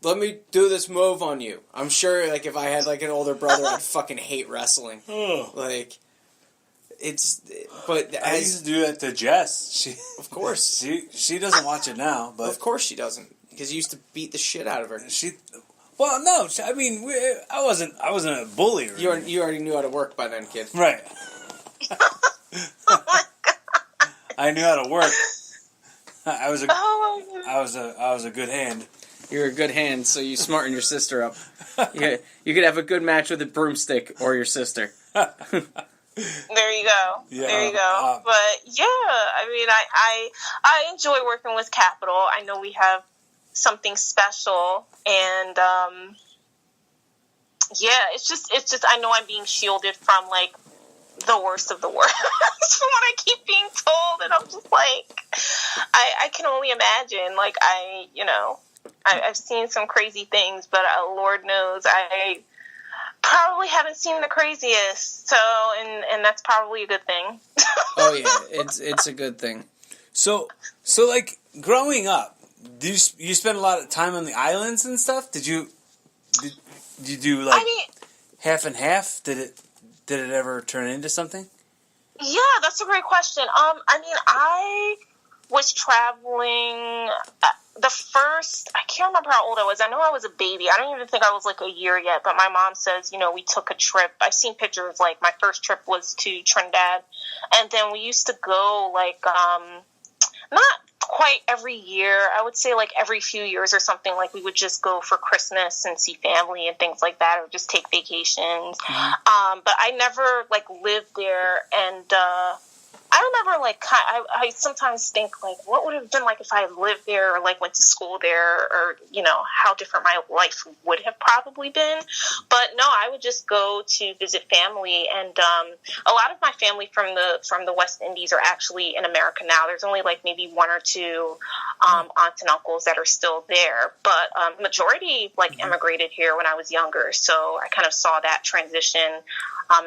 let me do this move on you. I'm sure like if I had like an older brother, I'd fucking hate wrestling. Like I used to do that to Jess. Of course, she doesn't watch it now, but of course she doesn't because you used to beat the shit out of her. Well, no, I mean I wasn't a bully. You already knew how to work by then, kid. Right. Oh my god! I knew how to work. I was a good hand. You're a good hand, so you smarten your sister up. You could have a good match with a broomstick or your sister. There you go. Yeah, there you go. But yeah, I mean, I enjoy working with Capital. I know we have something special, and Yeah, it's just I know I'm being shielded from like the worst of the worst from what I keep being told, and I'm just like, I can only imagine. Like I've seen some crazy things, but Lord knows I probably haven't seen the craziest. So, and that's probably a good thing. Oh yeah, it's a good thing. So like growing up, you spend a lot of time on the islands and stuff? Did you do like half and half? Did it ever turn into something? Yeah, that's a great question. I was traveling I can't remember how old I was. I know I was a baby. I don't even think I was like a year yet, but my mom says, we took a trip. I've seen pictures, like my first trip was to Trinidad, and then we used to go like, not quite every year. I would say like every few years or something. Like we would just go for Christmas and see family and things like that, or just take vacations. Mm-hmm. But I never like lived there, and I remember like I sometimes think like what would have been like if I lived there or like went to school there, or how different my life would have probably been. But no, I would just go to visit family, and a lot of my family from the West Indies are actually in America now. There's only like maybe one or two aunts and uncles that are still there, but majority like immigrated here when I was younger. So I kind of saw that transition.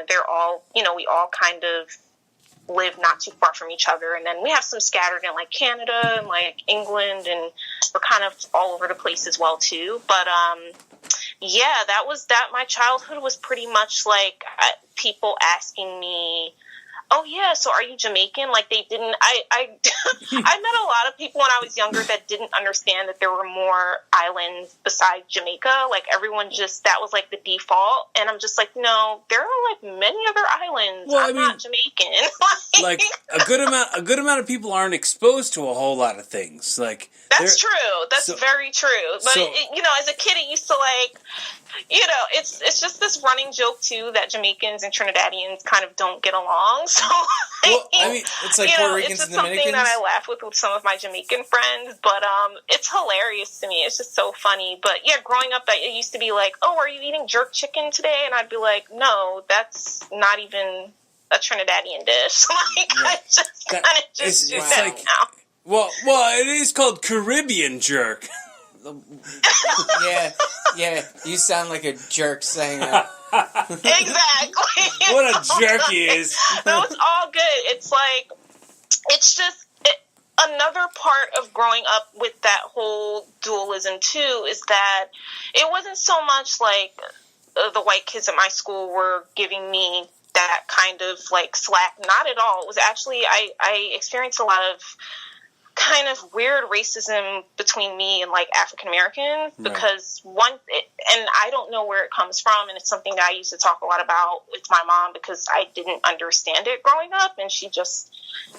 They're all we all kind of live not too far from each other, and then we have some scattered in like Canada and like England, and we're kind of all over the place as well too. But yeah, my childhood was pretty much like people asking me, oh yeah, so are you Jamaican? Like they didn't, I met a lot of people when I was younger that didn't understand that there were more islands besides Jamaica. Like everyone that was like the default. And I'm just like, no, there are like many other islands. Well, I'm not Jamaican. like a good amount of people aren't exposed to a whole lot of things. Like that's true. That's very true. But as a kid, it used to like, it's just this running joke too that Jamaicans and Trinidadians kind of don't get along. So, it's like Puerto Ricans and Dominicans. It's something that I laugh with some of my Jamaican friends, but it's hilarious to me. It's just so funny. But yeah, growing up, it used to be like, oh, are you eating jerk chicken today? And I'd be like, no, that's not even a Trinidadian dish. Like, I just kind of just do that like, now. Well, it is called Caribbean jerk. Yeah, you sound like a jerk saying that. Exactly. What a jerk he is. No, it's all good. It's like, it's just another part of growing up with that whole dualism too, is that it wasn't so much like the white kids at my school were giving me that kind of like slack. Not at all. It was actually, I experienced a lot of kind of weird racism between me and like African Americans, because and I don't know where it comes from, and it's something that I used to talk a lot about with my mom because I didn't understand it growing up, and she just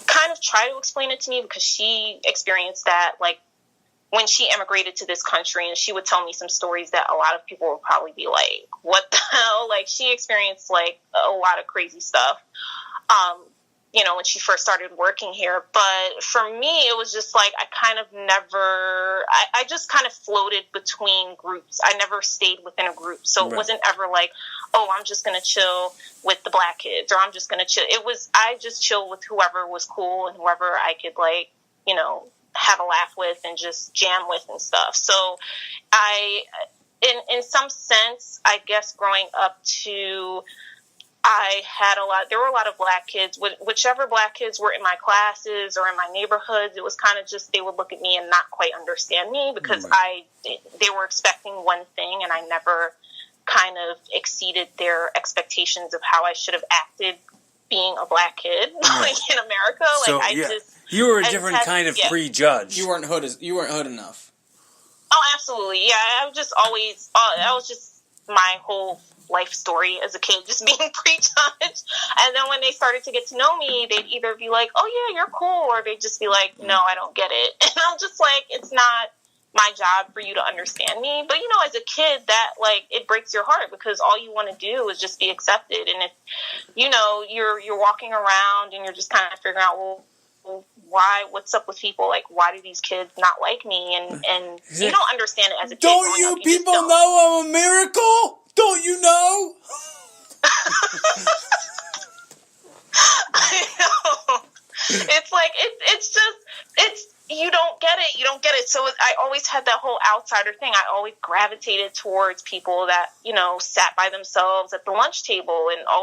kind of tried to explain it to me because she experienced that like when she immigrated to this country, and she would tell me some stories that a lot of people would probably be like, what the hell? Like she experienced like a lot of crazy stuff when she first started working here. But for me, it was just like, I just kind of floated between groups. I never stayed within a group. So it wasn't ever like, oh, I'm just going to chill with the black kids, or I'm just going to chill. I just chill with whoever was cool and whoever I could like, have a laugh with and just jam with and stuff. So in some sense, I guess growing up too, there were a lot of black kids. Whichever black kids were in my classes or in my neighborhoods, it was kind of just they would look at me and not quite understand me because they were expecting one thing, and I never kind of exceeded their expectations of how I should have acted being a black kid like in America. So, you were a different kind of prejudged. You weren't hood enough. Oh, absolutely. Yeah, I was just always. That was just my whole life story as a kid, just being prejudged. And then when they started to get to know me, they'd either be like, oh yeah, you're cool, or they'd just be like, no, I don't get it. And I'm just like, it's not my job for you to understand me. But as a kid, that like it breaks your heart because all you want to do is just be accepted. And if you're walking around and you're just kind of figuring out, well, what's up with people? Like, why do these kids not like me? And you don't understand it as a kid. Don't you people know I'm a miracle? Don't you know? I know. It's like it's just you don't get it. So I always had that whole outsider thing. I always gravitated towards people that, you know, sat by themselves at the lunch table, and I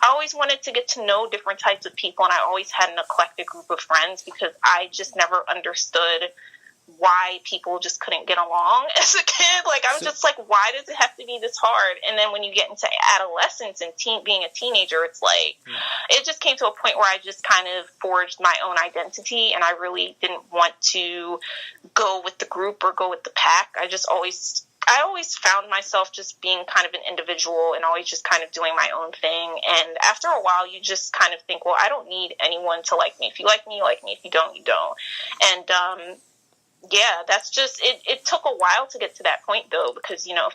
always wanted to get to know different types of people, and I always had an eclectic group of friends because I just never understood why people just couldn't get along as a kid. Like, I was just like, why does it have to be this hard? And then when you get into adolescence and being a teenager, it's like, it just came to a point where I just kind of forged my own identity, and I really didn't want to go with the group or go with the pack. I always found myself just being kind of an individual and always just kind of doing my own thing. And after a while, you just kind of think, well, I don't need anyone to like me. If you like me, you like me. If you don't, you don't. And, yeah, that's just, it took a while to get to that point, though, because, you know,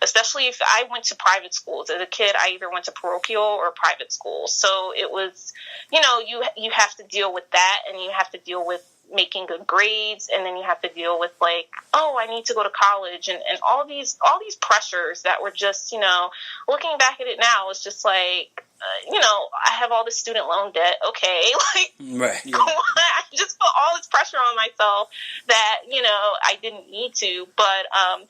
especially if I went to private schools as a kid, I either went to parochial or private school. So it was, you know, you have to deal with that, and you have to deal with making good grades, and then you have to deal with like, oh, I need to go to college, and all these pressures that were just, you know, looking back at it now, it's just like, you know, I have all this student loan debt. Okay, like, right. Come on. I just put all this pressure on myself that, you know, I didn't need to. But I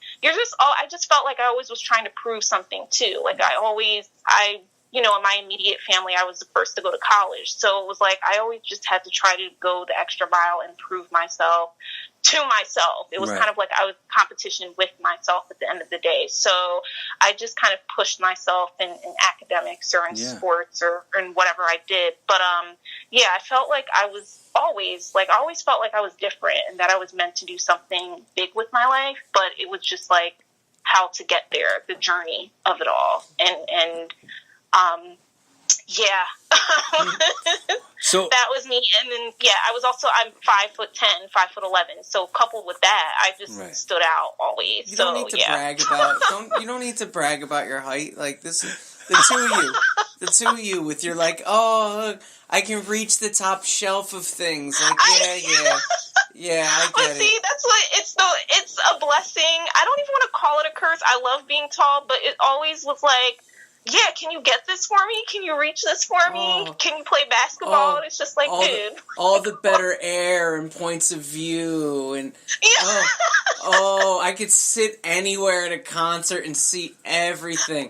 just felt like I always was trying to prove something too. Like you know, in my immediate family, I was the first to go to college. So it was like I always just had to try to go the extra mile and prove myself to myself. It was kind of like I was competition with myself at the end of the day. So I just kind of pushed myself in academics or in sports or in whatever I did. But yeah, I felt like I always felt like I was different and that I was meant to do something big with my life. But it was just like how to get there, the journey of it all. And yeah. So that was me. And then, yeah, I'm 5'10", 5'11". So coupled with that, I just stood out always. You don't need to brag about, you don't need to brag about your height. Like this, the two of you with your like, oh, look, I can reach the top shelf of things. Like, yeah, I get it. See, that's what, it's a blessing. I don't even want to call it a curse. I love being tall, but it always was like, yeah, can you get this for me? Can you reach this for me? Can you play basketball? And it's just like, dude. All the better air and points of view. And I could sit anywhere at a concert and see everything.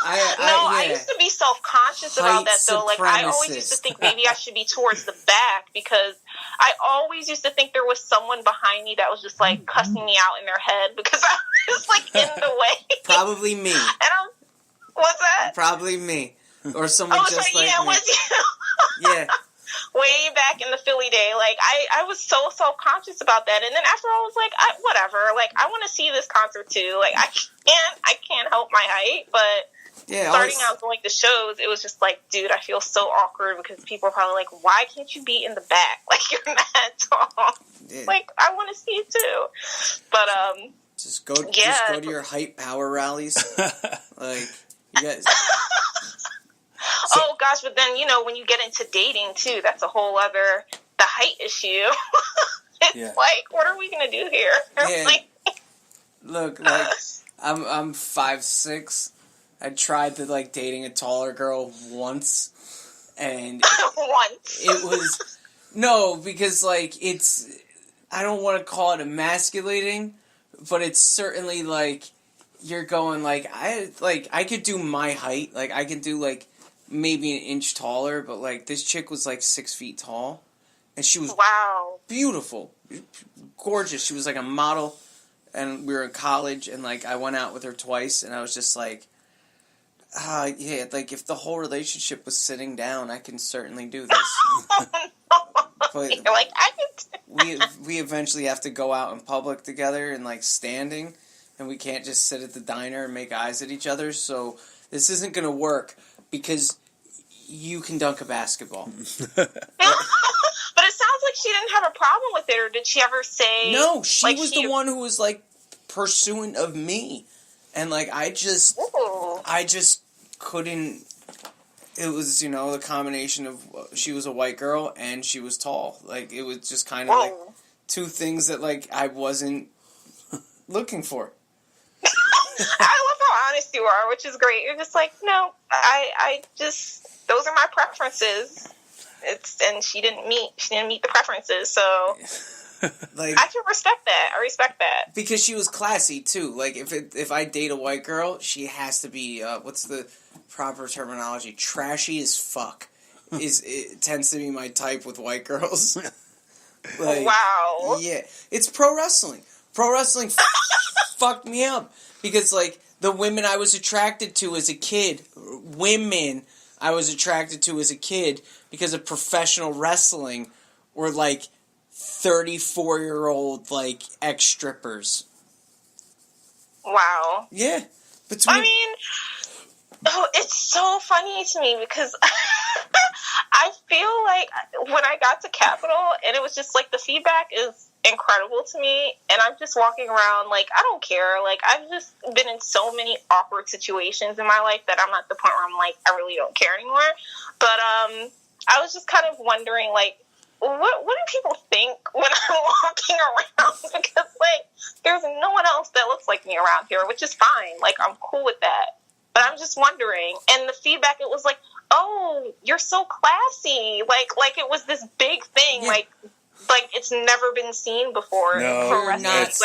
I used to be self-conscious about that, though. Like, I always used to think maybe I should be towards the back because I always used to think there was someone behind me that was just, like, cussing me out in their head because I was, like, in the way. Probably me. What's that? Probably me. Or someone just like me. Was you? Yeah. Way back in the Philly day, like, I was so self-conscious about that. And then after I was like, whatever. Like, I want to see this concert too. Like, I can't help my height. But starting out going to shows, it was just like, dude, I feel so awkward because people are probably like, why can't you be in the back? Like, you're that tall. Yeah. Like, I want to see it too. But, just go to your height power rallies. Like, you guys. Oh gosh, but then, you know, when you get into dating too, that's a whole other, the height issue. It's like, what are we gonna do here? Yeah. Like, look, like, I'm 5'6". I tried to like dating a taller girl once, and it was because like I don't want to call it emasculating, but it's certainly like you're going like I could do my height, like I could do like maybe an inch taller, but like this chick was like 6 feet tall, and she was beautiful, gorgeous. She was like a model, and we were in college, and like I went out with her twice, and I was just like, like if the whole relationship was sitting down, I can certainly do this. But you're like, I can. we eventually have to go out in public together and like standing, and we can't just sit at the diner and make eyes at each other. So this isn't gonna work because you can dunk a basketball. But it sounds like she didn't have a problem with it, or did she ever say? No, she was the one who was like pursuant of me, and like I just couldn't. It was, you know, the combination of she was a white girl and she was tall. Like, it was just kind of like two things that, like, I wasn't looking for. I love how honest you are, which is great. You're just like, no, I just, those are my preferences. And she didn't meet the preferences, so like, I can respect that. I respect that because she was classy too. Like if I date a white girl, she has to be what's the proper terminology? Trashy as fuck. It tends to be my type with white girls. Like, wow. Yeah, it's pro wrestling. Pro wrestling fucked me up because like the women I was attracted to as a kid, because of professional wrestling were like 34-year-old like ex-strippers. Wow. Yeah. I mean, it's so funny to me because I feel like when I got to Capitol and it was just like the feedback is incredible to me, and I'm just walking around like I don't care. Like I've just been in so many awkward situations in my life that I'm at the point where I'm like I really don't care anymore. But I was just kind of wondering like what do people think when I'm walking around? Because like there's no one else that looks like me around here, which is fine. Like I'm cool with that. But I'm just wondering, and the feedback, it was like, oh, you're so classy. Like it was this big thing. Yeah. Like it's never been seen before. No, you're not.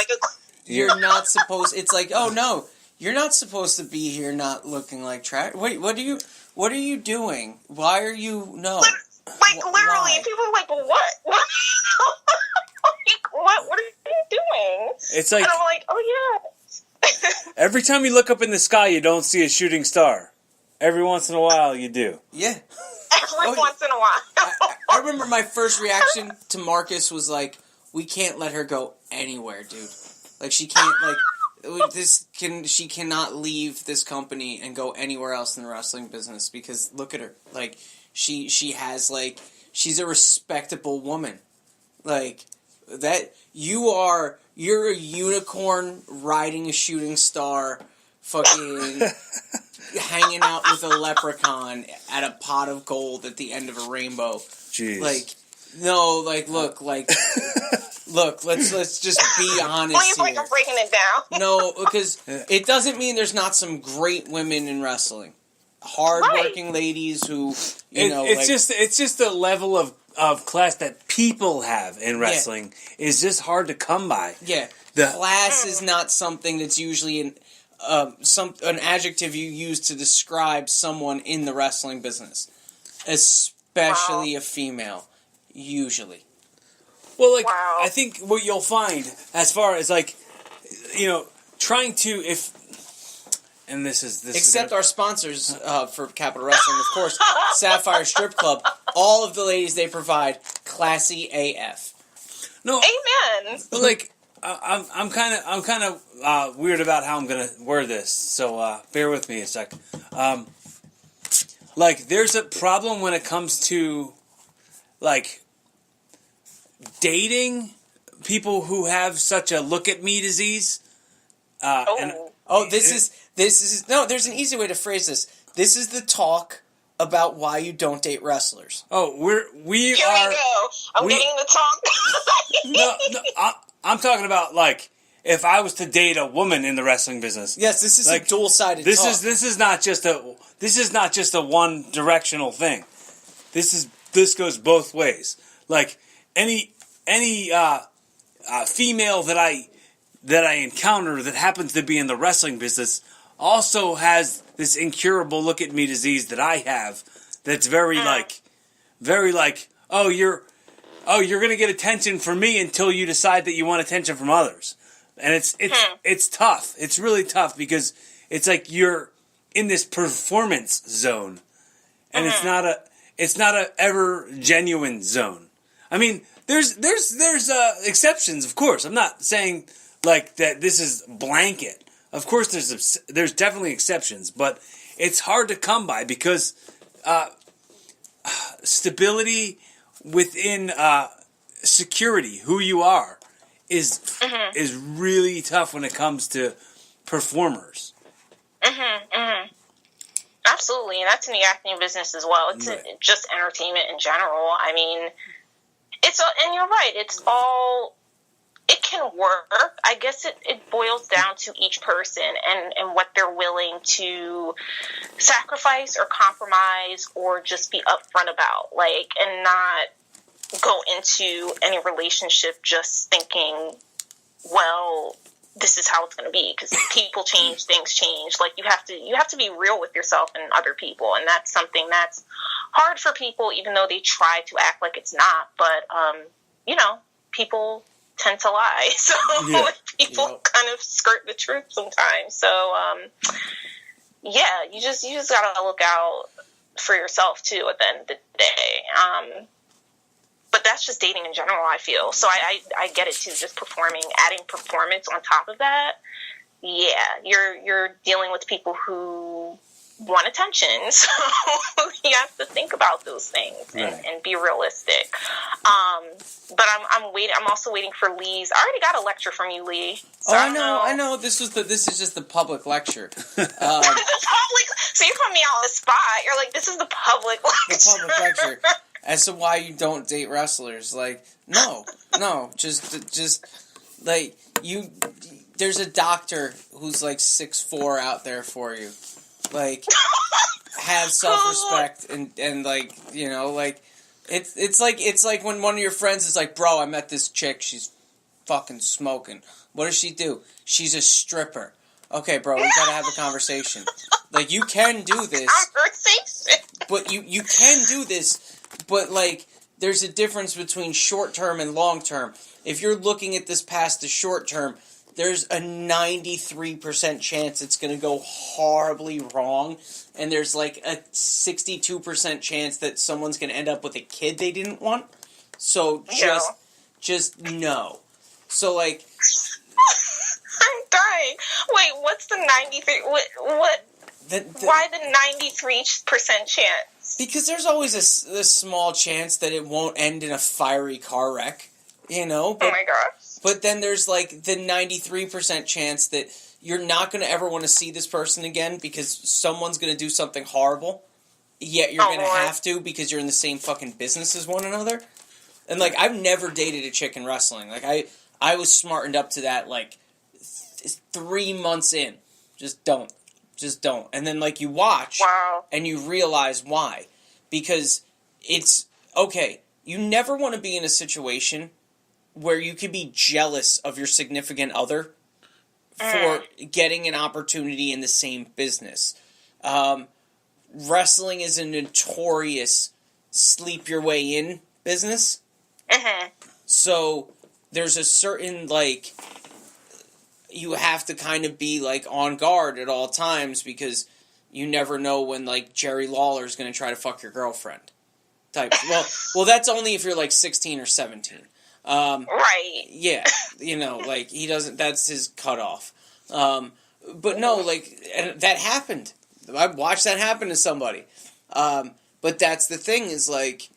You're not supposed. It's like, oh no, you're not supposed to be here, not looking like trash. Wait, what are you doing? Why are you no? Literally, why? people are like, what? What are you doing? It's like, and I'm like, oh yeah. Every time you look up in the sky, you don't see a shooting star. Every once in a while, you do. Yeah. Every once in a while. I remember my first reaction to Marcus was like, we can't let her go anywhere, dude. Like, she can't, she cannot leave this company and go anywhere else in the wrestling business because look at her. Like, she has, like, she's a respectable woman. Like, that, you're a unicorn riding a shooting star, fucking hanging out with a leprechaun at a pot of gold at the end of a rainbow. Jeez. Like, no, like, look, let's just be honest Please, like, I'm breaking it down. No, because it doesn't mean there's not some great women in wrestling. Hard-working ladies who, it's just the level of class that people have in wrestling is just hard to come by. Yeah. Class is not something that's usually an adjective you use to describe someone in the wrestling business, especially a female, usually. Well, like, I think what you'll find as far as, like, trying to, and this except our sponsors for Capital Wrestling, of course, Sapphire Strip Club, all of the ladies they provide, classy AF. No, amen. But like, I'm kind of weird about how I'm gonna word this, so bear with me a sec. Like, there's a problem when it comes to like dating people who have such a look at me disease. This is there's an easy way to phrase this. This is the talk about why you don't date wrestlers. Oh, Here we go. I'm getting the talk. No, I'm talking about, like, if I was to date a woman in the wrestling business. Yes, this is like, a dual-sided talk. This is not just a one directional thing. This goes both ways. Like any female that I encounter that happens to be in the wrestling business also has this incurable look at me disease that I have. That's very like, oh, you're going to get attention from me until you decide that you want attention from others. And it's tough. It's really tough because it's like you're in this performance zone, and it's not a ever genuine zone. I mean, there's exceptions, of course. I'm not saying like that this is blanket. Of course, there's definitely exceptions, but it's hard to come by because stability within security, who you are, is really tough when it comes to performers. Absolutely, and that's in the acting business as well. It's just entertainment in general. I mean, and you're right. It can work. I guess it boils down to each person and what they're willing to sacrifice or compromise or just be upfront about, like, and not go into any relationship just thinking, well, this is how it's going to be, because people change, things change. Like, you have to be real with yourself and other people, and that's something that's hard for people, even though they try to act like it's not. But people tend to lie, so people kind of skirt the truth sometimes. So you just gotta look out for yourself too at the end of the day. But that's just dating in general, I feel. So I get it too, just adding performance on top of that. Yeah, you're dealing with people who want attention, so you have to think about those things and be realistic. But I'm waiting. I'm also waiting for Lee's. I already got a lecture from you, Lee. So I know. This is just the public lecture. The public. So you put me on the spot. You're like, this is the public lecture. The public lecture. As to why you don't date wrestlers. Like, no, just like you. There's a doctor who's like 6'4" out there for you. Like, have self-respect and like, like, it's like when one of your friends is like, bro, I met this chick, she's fucking smoking. What does she do? She's a stripper. Okay, bro, we gotta have a conversation. Like, you can do this. But you can do this, but like, there's a difference between short-term and long-term. If you're looking at this past the short-term, there's a 93% chance it's going to go horribly wrong, and there's like a 62% chance that someone's going to end up with a kid they didn't want. So just no. So like, I'm dying. Wait, what's the 93? What? Why the 93% chance? Because there's always a small chance that it won't end in a fiery car wreck, But, oh my gosh. But then there's like the 93% chance that you're not going to ever want to see this person again because someone's going to do something horrible, yet you're going to have to because you're in the same fucking business as one another. And like, I've never dated a chick in wrestling. Like, I was smartened up to that like 3 months in. Just don't. And then like you watch and you realize why. Because it's, okay, you never want to be in a situation where you could be jealous of your significant other for getting an opportunity in the same business. Wrestling is a notorious sleep your way in business. So there's a certain, like, you have to kind of be, like, on guard at all times because you never know when, like, Jerry Lawler's going to try to fuck your girlfriend. Type. Well, that's only if you're, like, 16 or 17. Right. Yeah, like, he doesn't, that's his cutoff. But no, like, and that happened. I watched that happen to somebody. But that's the thing is, like,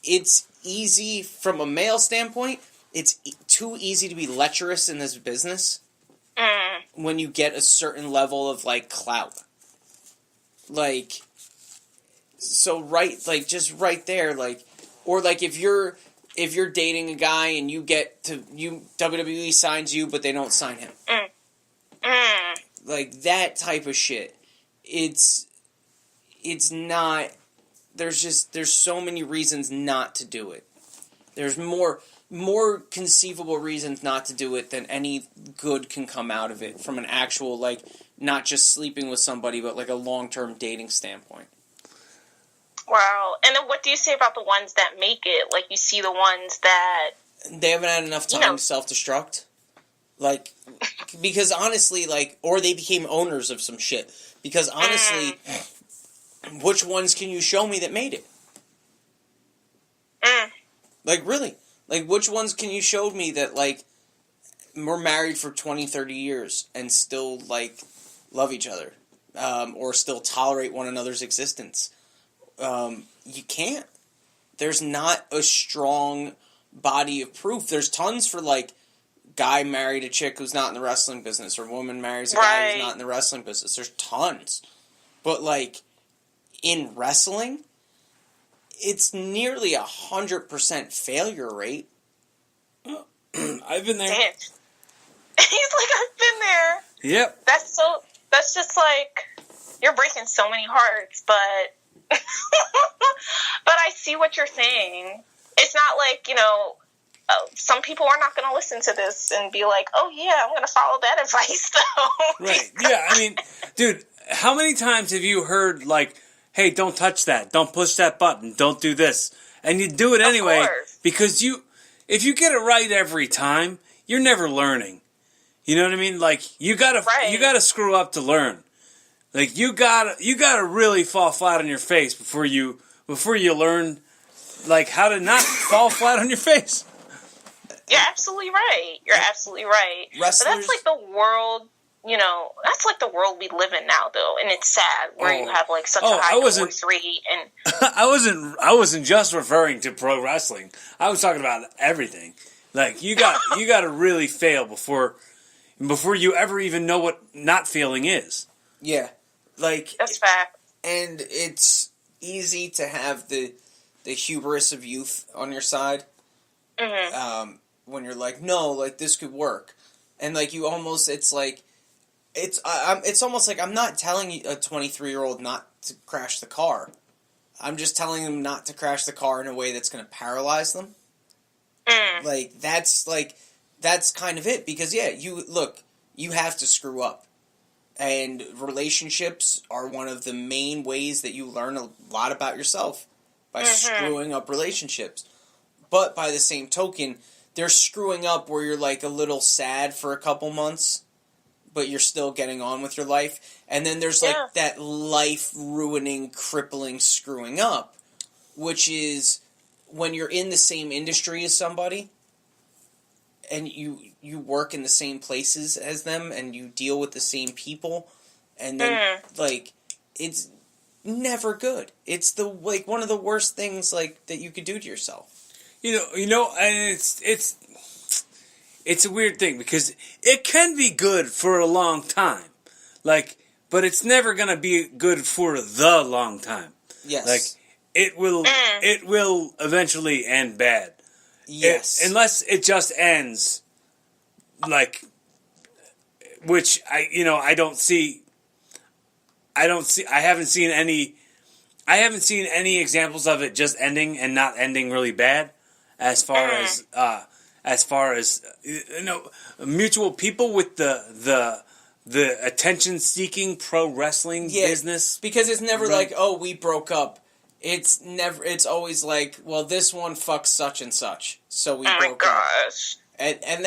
it's easy from a male standpoint, it's too easy to be lecherous in this business when you get a certain level of, like, clout. Like, so just right there, like, or, like, if you're dating a guy and WWE signs you, but they don't sign him. Like, that type of shit. It's not, there's so many reasons not to do it. There's more conceivable reasons not to do it than any good can come out of it from an actual, like, not just sleeping with somebody, but like a long-term dating standpoint. Wow. And then what do you say about the ones that make it? Like, you see the ones that... They haven't had enough time to self-destruct. Like, because honestly, like, or they became owners of some shit. Because honestly, which ones can you show me that made it? Like, really? Like, which ones can you show me that, like, were married for 20, 30 years and still, like, love each other? Or still tolerate one another's existence? You can't. There's not a strong body of proof. There's tons for, like, guy married a chick who's not in the wrestling business, or woman marries a guy who's not in the wrestling business. There's tons. But, like, in wrestling, it's nearly 100% failure rate. I've been there. Damn. He's like, I've been there. Yep. That's just like, you're breaking so many hearts, but but I see what you're saying. It's not like, some people are not going to listen to this and be like, oh yeah, I'm going to follow that advice though. Right. Yeah, I mean, dude, how many times have you heard, like, hey, don't touch that, don't push that button, don't do this, and you do it anyway because if you get it right every time, you're never learning. You know what I mean? Like, you gotta screw up to learn. Like, you gotta really fall flat on your face before you learn, like, how to not fall flat on your face. You're absolutely right. You're absolutely right. Wrestlers, but that's like the world. That's like the world we live in now, though, and it's sad where you have like such a high divorce rate. And I wasn't just referring to pro wrestling. I was talking about everything. Like, you got to really fail before you ever even know what not failing is. Yeah, like that's fact. And it's easy to have the hubris of youth on your side. Mm-hmm. When you're like, no, like this could work, and like you almost, it's almost like I'm not telling a 23-year-old not to crash the car. I'm just telling them not to crash the car in a way that's going to paralyze them. Like that's kind of it, because you have to screw up, and relationships are one of the main ways that you learn a lot about yourself by screwing up relationships. But by the same token, they're screwing up where you're like a little sad for a couple months, but you're still getting on with your life. And then there's like that life-ruining, crippling screwing up, which is when you're in the same industry as somebody and you work in the same places as them and you deal with the same people, and then like it's never good. It's one of the worst things like that you could do to yourself. And it's a weird thing because it can be good for a long time, like, but it's never gonna be good for the long time. Yes, like it will eventually end bad. Yes, unless it just ends, like, which I haven't seen any examples of it just ending and not ending really bad. As far as mutual people with the attention-seeking pro wrestling business, because it's never like, oh, we broke up. It's always like, well, this one fucks such and such, so we broke up. And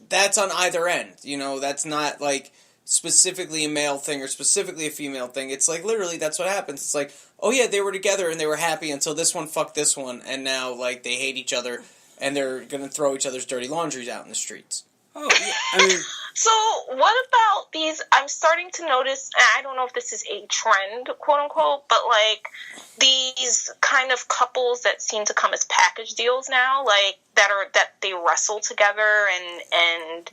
that's on either end. That's not like specifically a male thing or specifically a female thing. It's like literally that's what happens. It's like, oh yeah, they were together and they were happy until this one fucked this one, and now like they hate each other and they're gonna throw each other's dirty laundries out in the streets. Oh, yeah. I mean, so what about these? I'm starting to notice, and I don't know if this is a trend, quote unquote, but like these kind of couples that seem to come as package deals now, like that they wrestle together and.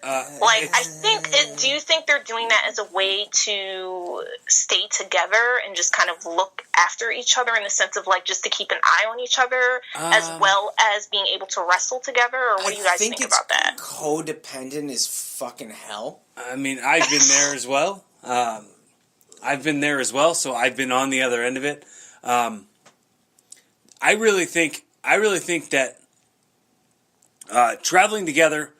Do you think they're doing that as a way to stay together and just kind of look after each other in the sense of like just to keep an eye on each other as well as being able to wrestle together? Or what do you guys think about that? Codependent is fucking hell. I mean, I've been there as well. So I've been on the other end of it. I really think that traveling together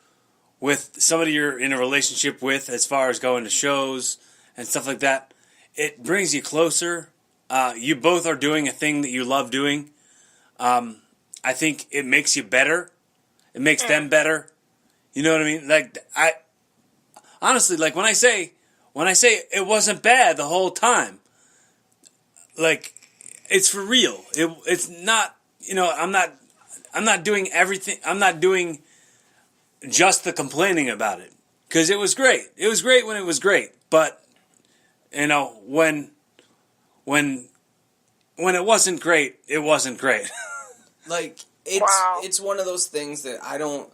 with somebody you're in a relationship with, as far as going to shows and stuff like that, it brings you closer. You both are doing a thing that you love doing. I think it makes you better. It makes them better. You know what I mean? Like, I honestly, like when I say it wasn't bad the whole time, like, it's for real. It's not. I'm not doing everything. I'm not doing just the complaining about it, because it was great. It was great when it was great, but when it wasn't great, it wasn't great. Like it's one of those things that I don't.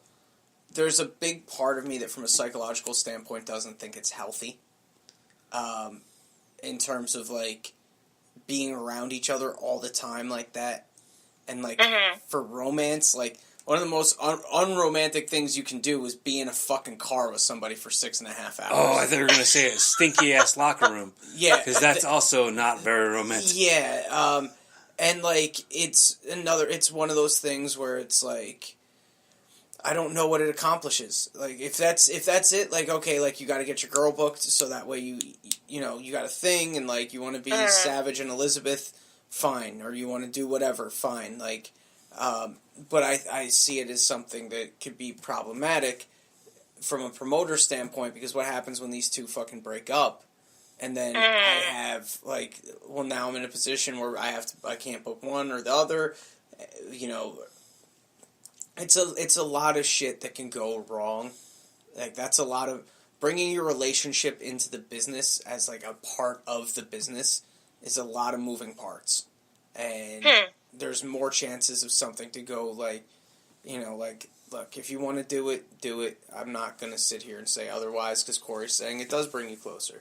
There's a big part of me that, from a psychological standpoint, doesn't think it's healthy. In terms of like being around each other all the time like that, and like for romance, like. one of the most unromantic things you can do is be in a fucking car with somebody for 6.5 hours. Oh, I thought you were going to say a stinky-ass locker room. Yeah. Because that's also not very romantic. Yeah, and, like, it's one of those things where it's, like, I don't know what it accomplishes. Like, if that's it, like, okay, like, you gotta get your girl booked, so that way you got a thing, and, like, you want to be Savage and Elizabeth, fine. Or you want to do whatever, fine. Like, but I see it as something that could be problematic from a promoter standpoint, because what happens when these two fucking break up? And then I have, like, well, now I'm in a position where I can't book one or the other, you know. It's a lot of shit that can go wrong. Like, that's a lot of bringing your relationship into the business as, like, a part of the business is a lot of moving parts. And there's more chances of something to go, like, you know, like, look, if you want to do it. I'm not going to sit here and say otherwise, because Cory's saying it does bring you closer.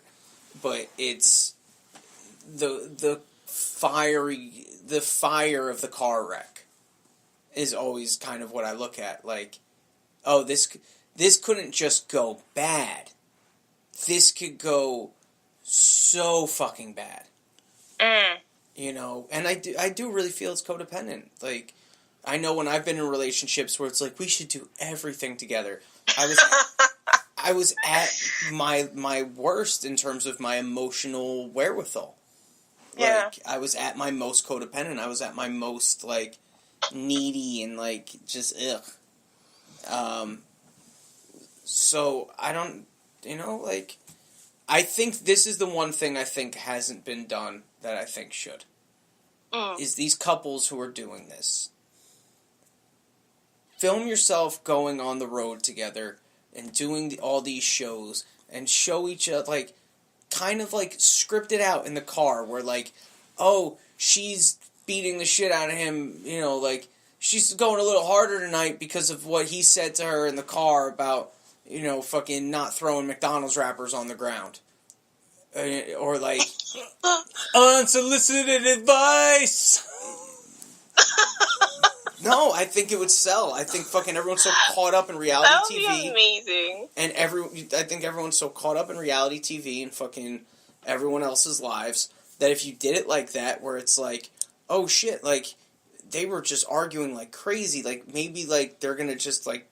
But it's the fire of the car wreck is always kind of what I look at. Like, oh, this couldn't just go bad. This could go so fucking bad. You know, and I do really feel it's codependent. Like, I know when I've been in relationships where it's like, we should do everything together. I was at my worst in terms of my emotional wherewithal. Yeah. Like, I was at my most codependent. I was at my most, like, needy and, like, just ugh. So I don't, you know, like, I think this is the one thing I think hasn't been done that I think should. Is these couples who are doing this. Film yourself going on the road together and doing all these shows and show each other, like, kind of, like, script it out in the car where, like, oh, she's beating the shit out of him, you know, like, she's going a little harder tonight because of what he said to her in the car about, you know, fucking not throwing McDonald's wrappers on the ground. Or, like, unsolicited advice! No, I think it would sell. I think fucking everyone's so caught up in reality TV. That would be amazing. And I think everyone's so caught up in reality TV and fucking everyone else's lives that if you did it like that, where it's like, oh shit, like, they were just arguing like crazy, like, maybe, like, they're gonna just, like,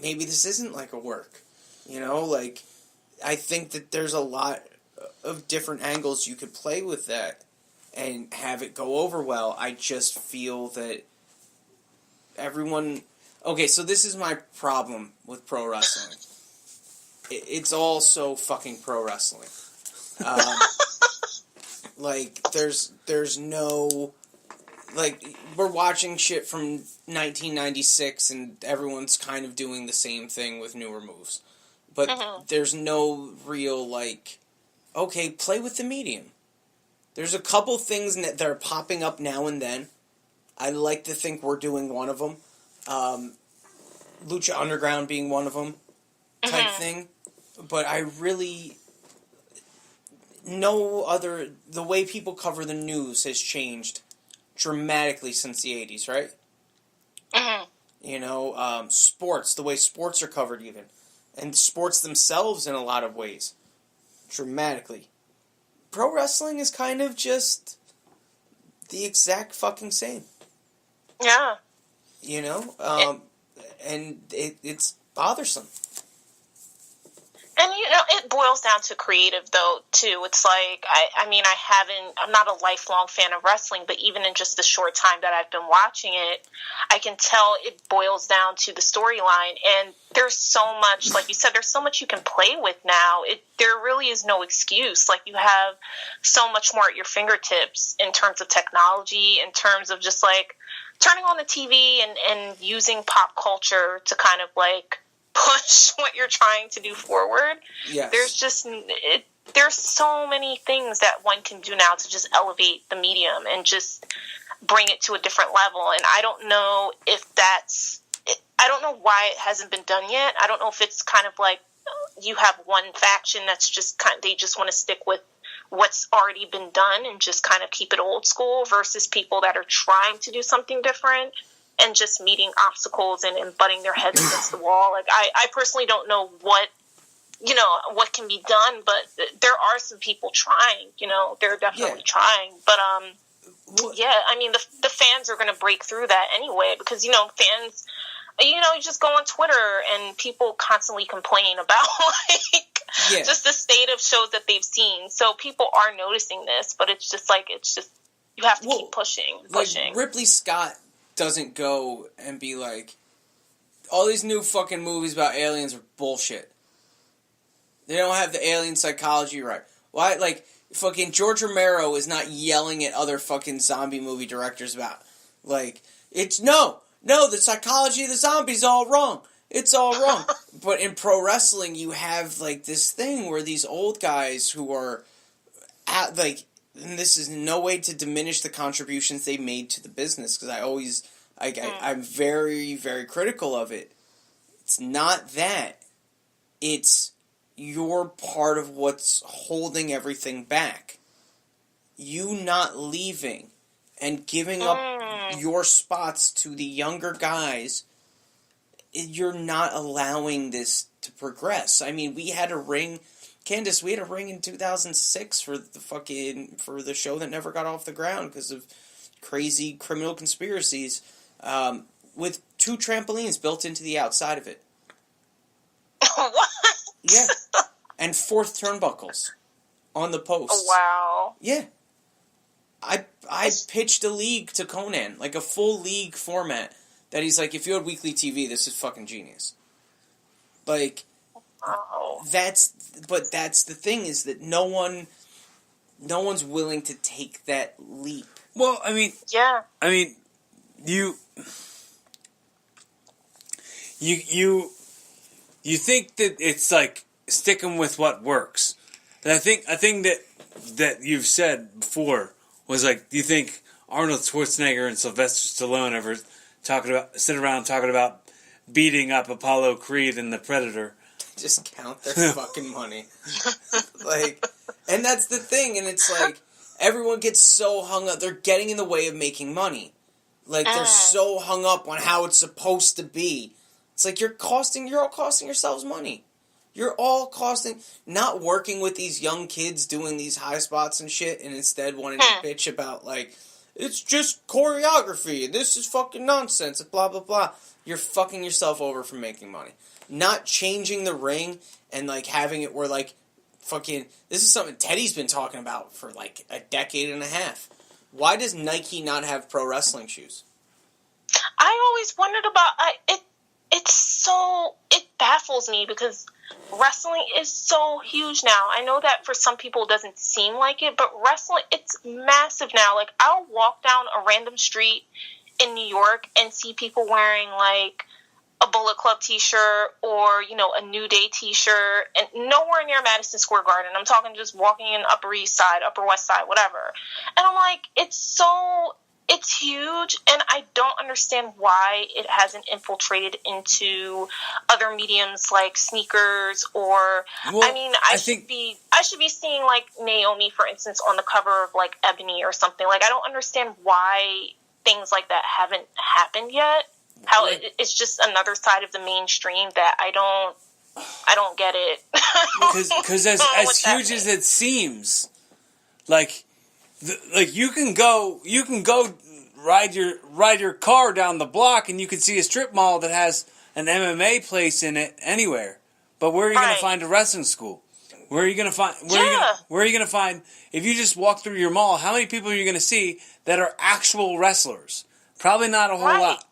maybe this isn't, like, a work, you know? Like, I think that there's a lot of different angles you could play with that and have it go over well. I just feel that everyone... Okay, so this is my problem with pro wrestling. It's all so fucking pro wrestling. Like, there's no... Like, we're watching shit from 1996 and everyone's kind of doing the same thing with newer moves. But there's no real, like... Okay, play with the medium. There's a couple things that are popping up now and then. I like to think we're doing one of them. Lucha Underground being one of them type thing. But I really... The way people cover the news has changed dramatically since the 80s, right? You know, sports, the way sports are covered even. And sports themselves in a lot of ways. Dramatically. Pro wrestling is kind of just the exact fucking same. Yeah. You know? And it's bothersome. And, you know, it boils down to creative, though, too. It's like, I'm not a lifelong fan of wrestling, but even in just the short time that I've been watching it, I can tell it boils down to the storyline. And there's so much, like you said, there's so much you can play with now. There really is no excuse. Like, you have so much more at your fingertips in terms of technology, in terms of just, like, turning on the TV and using pop culture to kind of, like, push what you're trying to do forward. Yes. There's so many things that one can do now to just elevate the medium and just bring it to a different level. And I don't know if I don't know why it hasn't been done yet. I don't know if it's kind of like you have one faction that's just they just want to stick with what's already been done and just kind of keep it old school versus people that are trying to do something different. and just meeting obstacles and butting their heads against the wall. Like, I personally don't know what can be done, but there are some people trying, they're definitely trying. But, I mean, the fans are going to break through that anyway, because, fans, you just go on Twitter and people constantly complain about, just the state of shows that they've seen. So people are noticing this, but it's just, you have to keep pushing. Like, Ripley Scott doesn't go and be like, all these new fucking movies about aliens are bullshit. They don't have the alien psychology right. Why, fucking George Romero is not yelling at other fucking zombie movie directors about, the psychology of the zombies all wrong. It's all wrong. But in pro wrestling, you have, this thing where these old guys who are, and this is no way to diminish the contributions they made to the business, because I'm very, very critical of it. It's not that. It's, you're part of what's holding everything back. You not leaving and giving up your spots to the younger guys, you're not allowing this to progress. I mean, we had a ring, Candace, in 2006 for the show that never got off the ground because of crazy criminal conspiracies, with 2 trampolines built into the outside of it. What? Yeah. And 4th turnbuckles on the posts. Wow. Yeah. I pitched a league to Conan, a full league format, that he's like, if you had weekly TV, this is fucking genius. That's the thing, is that no one's willing to take that leap. Well, I mean, you think that it's sticking with what works. And I think that you've said before was do you think Arnold Schwarzenegger and Sylvester Stallone ever sit around talking about beating up Apollo Creed and the Predator? Just count their fucking money. And that's the thing, and it's everyone gets so hung up, they're getting in the way of making money. They're so hung up on how it's supposed to be. It's you're all costing yourselves money. You're all not working with these young kids doing these high spots and shit, and instead wanting to bitch about, it's just choreography, and this is fucking nonsense, and blah, blah, blah. You're fucking yourself over for making money. Not changing the ring and, having it where, fucking, this is something Teddy's been talking about for, a decade and a half. Why does Nike not have pro wrestling shoes? I always wondered about it baffles me because wrestling is so huge now. I know that for some people it doesn't seem like it, but wrestling, it's massive now. I'll walk down a random street in New York and see people wearing a Bullet Club t-shirt or, a New Day t-shirt, and nowhere near Madison Square Garden. I'm talking just walking in Upper East Side, Upper West Side, whatever. And I'm it's huge, and I don't understand why it hasn't infiltrated into other mediums like sneakers or. Well, I should be seeing Naomi, for instance, on the cover of Ebony or something. I don't understand why things like that haven't happened yet. How it's just another side of the mainstream that I don't get it. Because as huge as it seems, you can go ride your car down the block and you can see a strip mall that has an MMA place in it anywhere. But where are you going to find a wrestling school? Where are you going to find where are you going to find if you just walk through your mall, how many people are you going to see that are actual wrestlers? Probably not a whole lot.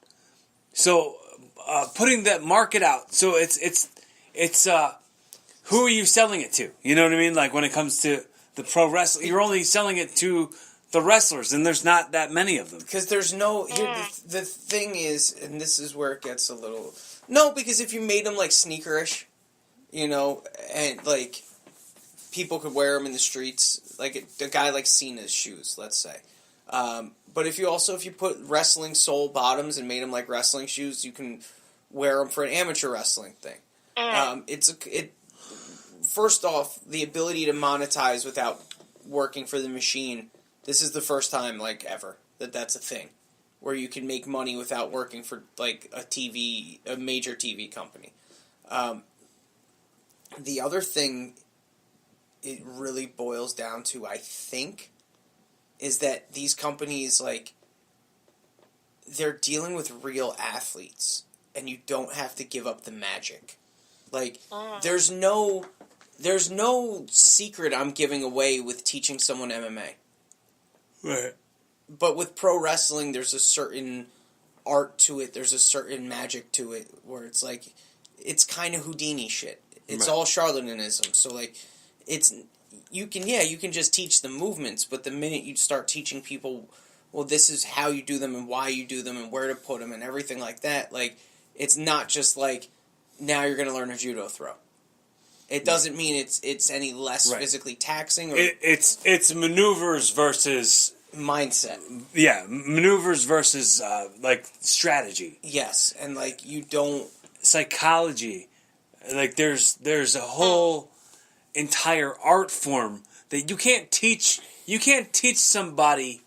So putting that market out. So it's who are you selling it to? You know what I mean? When it comes to the pro wrestling, you're only selling it to the wrestlers, and there's not that many of them. Because there's no... the thing is, and this is where it gets a little... No, because if you made them, sneakerish, and, people could wear them in the streets, a guy like Cena's shoes, let's say. But if you put wrestling sole bottoms and made them like wrestling shoes, you can wear them for an amateur wrestling thing. First off, the ability to monetize without working for the machine. This is the first time, ever, that's a thing. where you can make money without working for like a major TV company. The other thing it really boils down to, I think, is that these companies, like, they're dealing with real athletes, and you don't have to give up the magic. Like, there's no secret I'm giving away with teaching someone MMA. Right. But with pro wrestling, there's a certain art to it. There's a certain magic to it where it's like, it's kind of Houdini shit. It's all charlatanism. So, like, you can just teach the movements, but the minute you start teaching people, well, this is how you do them and why you do them and where to put them and everything like that, like, it's not just like, now you're going to learn a judo throw. It doesn't mean it's any less physically taxing. Or it's maneuvers versus mindset. Yeah, maneuvers versus like strategy. Yes, and like you don't psychology. Like there's a whole entire art form that you can't teach. You can't teach somebody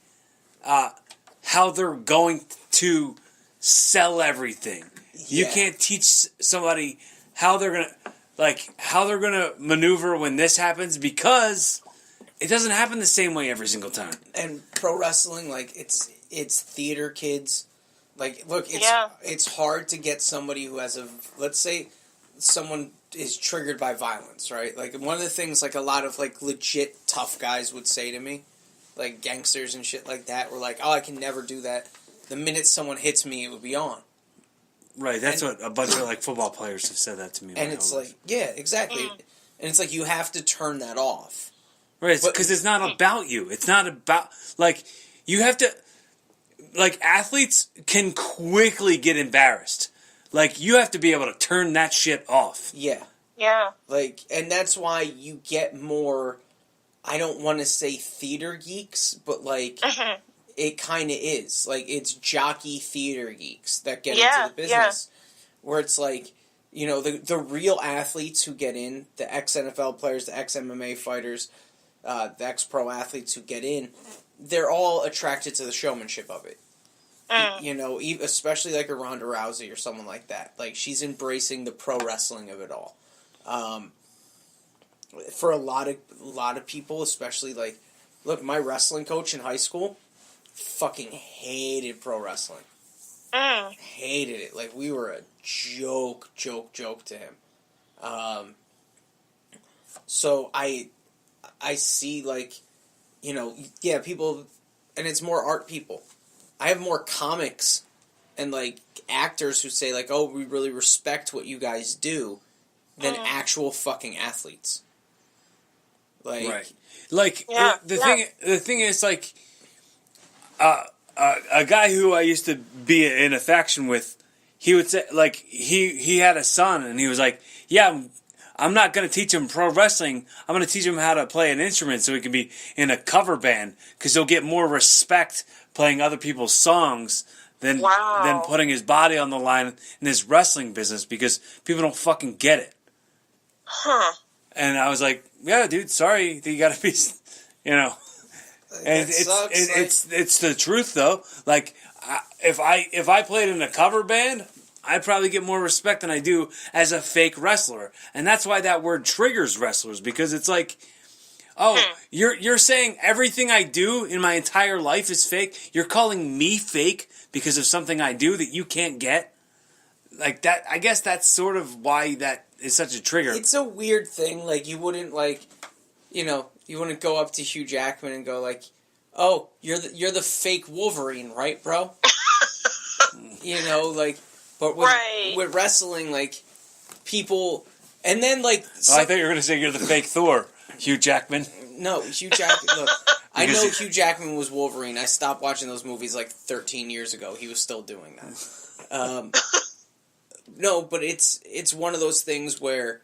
how they're going to sell everything. You can't teach somebody how they're gonna maneuver when this happens, because it doesn't happen the same way every single time. And pro wrestling, like it's theater kids. Like, look, it's hard to get somebody who has let's say someone is triggered by violence, right? Like, one of the things, like, a lot of, like, legit tough guys would say to me, like, gangsters and shit like that, were like, oh, I can never do that. The minute someone hits me, it would be on. Right, that's what a bunch of, like, football players have said that to me. And it's like, yeah, exactly. And it's like, you have to turn that off. Right, because it's not about you. It's not about, like, you have to, like, athletes can quickly get embarrassed. Like, you have to be able to turn that shit off. Yeah. Yeah. Like, and that's why you get more, I don't want to say theater geeks, but, like, it kind of is. Like, it's jockey theater geeks that get into the business. Where it's like, you know, the real athletes who get in, the ex-NFL players, the ex-MMA fighters, the ex-pro athletes who get in, they're all attracted to the showmanship of it. You know, especially like a Ronda Rousey or someone like that. Like, she's embracing the pro wrestling of it all. For a lot of people, especially, like, look, my wrestling coach in high school fucking hated pro wrestling. Hated it. Like, we were a joke to him. So I see, like, you know, yeah, people, and it's more art people. I have more comics and, like, actors who say, like, oh, we really respect what you guys do, than actual fucking athletes. Like, right. Like, the thing is, like, a guy who I used to be in a faction with, he would say, like, he had a son, and he was like, yeah, I'm not going to teach him pro wrestling. I'm going to teach him how to play an instrument so he can be in a cover band, because he'll get more respect playing other people's songs than putting his body on the line in his wrestling business, because people don't fucking get it. And I was like, yeah, dude, sorry that you got to be, you know. And it's the truth, though. Like, if I played in a cover band, I'd probably get more respect than I do as a fake wrestler. And that's why that word triggers wrestlers, because it's like, oh, you're saying everything I do in my entire life is fake? You're calling me fake because of something I do that you can't get? Like, that, I guess that's sort of why that is such a trigger. It's a weird thing. Like, you wouldn't, like, you know, you wouldn't go up to Hugh Jackman and go, like, oh, you're the fake Wolverine, right, bro? You know, like, but with wrestling, like, people, and then, like... I thought you were going to say you're the fake Thor, Hugh Jackman. No, Hugh Jackman, look, I know Hugh Jackman was Wolverine. I stopped watching those movies, like, 13 years ago. He was still doing that. No, but it's one of those things where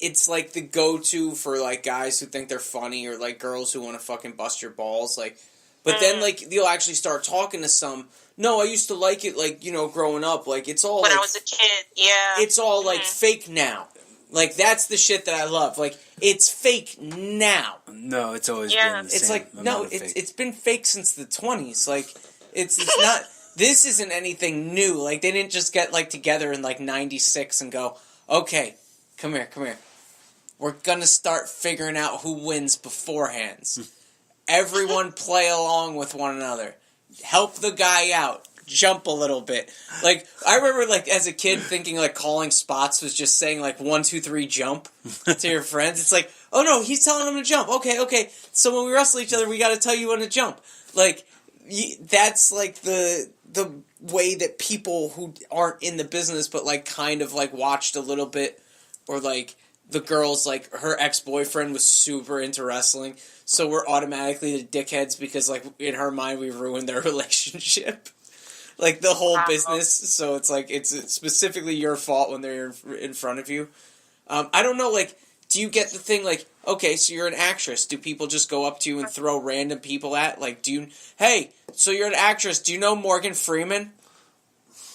it's, like, the go-to for, like, guys who think they're funny, or, like, girls who want to fucking bust your balls, like... But then, like, they'll actually start talking to some... No, I used to like it, like, you know, growing up. Like, it's all, when like... I was a kid, yeah. It's all, like, fake now. Like, that's the shit that I love. Like, it's fake now. No, it's always been the same. It's like, no, it's been fake since the 20s. Like, it's not... this isn't anything new. Like, they didn't just get, like, together in, like, 96 and go, okay, come here. We're gonna start figuring out who wins beforehand. Everyone play along with one another. Help the guy out. Jump a little bit. Like, I remember, like, as a kid thinking, like, calling spots was just saying, like, 1, 2, 3, jump to your friends. It's like, oh no, he's telling them to jump. Okay. So when we wrestle each other, we gotta tell you when to jump. Like, that's, like, the way that people who aren't in the business but, like, kind of, like, watched a little bit, or, like, the girls, like, her ex-boyfriend was super into wrestling, so we're automatically the dickheads because, like, in her mind, we ruined their relationship. Like, the whole business, so it's, like, it's specifically your fault when they're in front of you. I don't know, like, do you get the thing, like, okay, so you're an actress, do people just go up to you and throw random people at, like, hey, so you're an actress, do you know Morgan Freeman?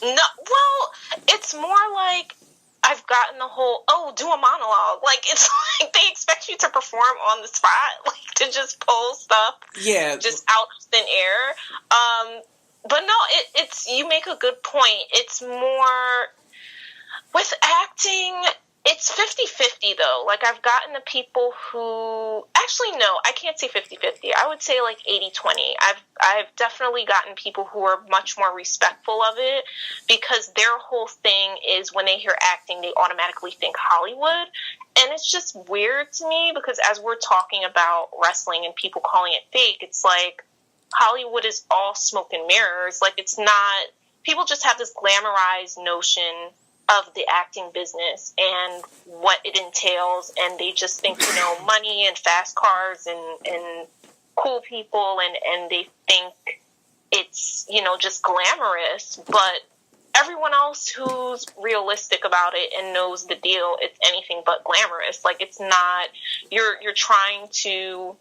No, well, it's more like, I've gotten the whole, do a monologue. Like, it's like they expect you to perform on the spot, like, to just pull stuff just out of thin air. But no, it's, you make a good point. It's more, with acting, it's 50-50 though. Like, I've gotten the people who, actually no, I can't say 50-50. I would say like 80-20. I've definitely gotten people who are much more respectful of it, because their whole thing is when they hear acting, they automatically think Hollywood. And it's just weird to me, because as we're talking about wrestling and people calling it fake, it's like, Hollywood is all smoke and mirrors. Like, it's not, people just have this glamorized notion of the acting business and what it entails, and they just think, money and fast cars and cool people, and they think it's, just glamorous. But everyone else who's realistic about it and knows the deal, it's anything but glamorous. Like, it's not, you're trying to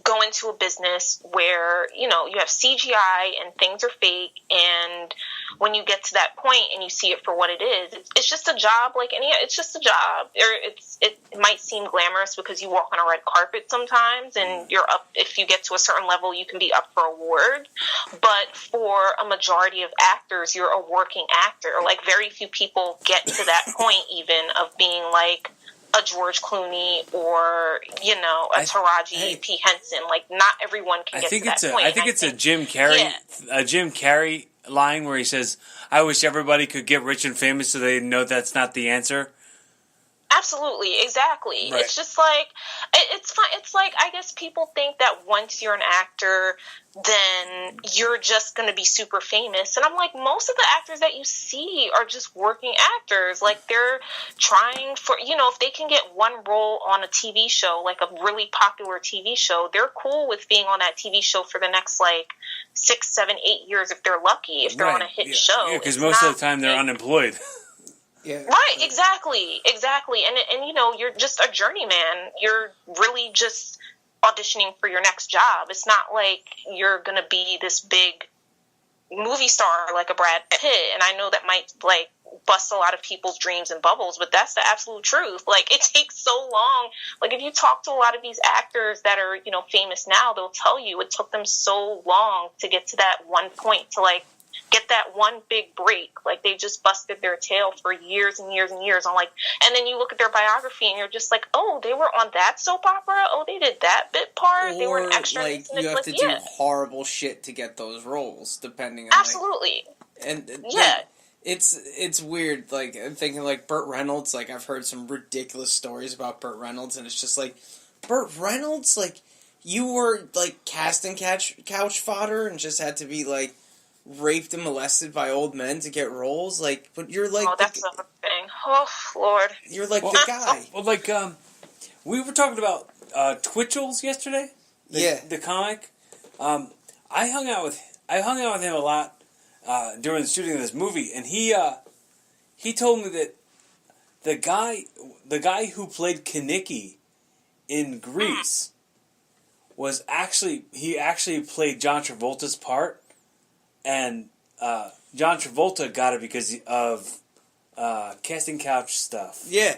go into a business where, you have CGI and things are fake, and when you get to that point and you see it for what it is, it's just a job like any, it's just a job. It might seem glamorous because you walk on a red carpet sometimes, and you're up, if you get to a certain level, you can be up for award. But for a majority of actors, you're a working actor. Like, very few people get to that point even of being like a George Clooney or, a Taraji P. Henson. Like, not everyone can get to that point. I think it's a Jim Carrey line where he says, I wish everybody could get rich and famous so they know that's not the answer. Absolutely, exactly. Right. It's just like, it's fun. It's like, I guess people think that once you're an actor, then you're just going to be super famous. And I'm like, most of the actors that you see are just working actors. Like, they're trying for, if they can get one role on a TV show, like a really popular TV show, they're cool with being on that TV show for the next, like, 6, 7, 8 years if they're lucky, if they're on a hit show. Yeah, because most of the time they're unemployed. Yeah. Right, exactly. And you're just a journeyman. You're really just auditioning for your next job. It's not like you're going to be this big movie star like a Brad Pitt. And I know that might, like, bust a lot of people's dreams and bubbles, but that's the absolute truth. Like, it takes so long. Like, if you talk to a lot of these actors that are, famous now, they'll tell you it took them so long to get to that one point, to, like, get that one big break. Like, they just busted their tail for years and years and years on, like, and then you look at their biography and you're just like, oh, they were on that soap opera, oh, they did that bit part, they were an extra, like, you have to do horrible shit to get those roles, depending on, absolutely, like, and like, it's weird. Like, I'm thinking, like, Burt Reynolds, like, I've heard some ridiculous stories about Burt Reynolds, and it's just like, Burt Reynolds, like, you were, like, casting couch fodder and just had to be, like, raped and molested by old men to get roles, like, but you're like, that's the thing. Oh, Lord, you're like the guy. Well, like, we were talking about Twitchell's yesterday. The comic. I hung out with him a lot during the shooting of this movie, and he told me that the guy who played Kaneki in Grease was actually played John Travolta's part. And John Travolta got it because of casting couch stuff. Yeah,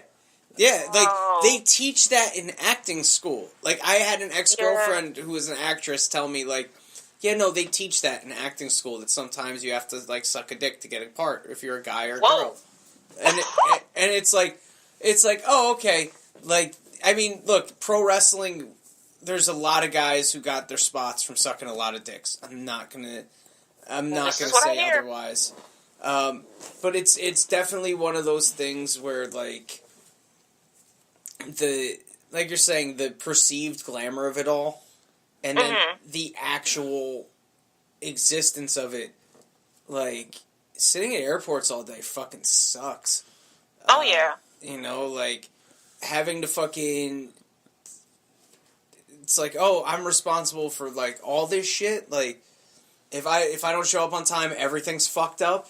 like, they teach that in acting school. Like, I had an ex-girlfriend who was an actress tell me, like, Yeah, no, they teach that in acting school, that sometimes you have to, like, suck a dick to get a part if you're a guy or a girl. And it's like, oh, okay. Like, I mean, look, pro wrestling, there's a lot of guys who got their spots from sucking a lot of dicks. I'm not gonna say otherwise. But it's definitely one of those things where, like, like you're saying, the perceived glamour of it all, and then the actual existence of it, like, sitting at airports all day fucking sucks. Oh, yeah. You know, like, having to fucking... It's like, oh, I'm responsible for, like, all this shit. Like, if I don't show up on time, everything's fucked up.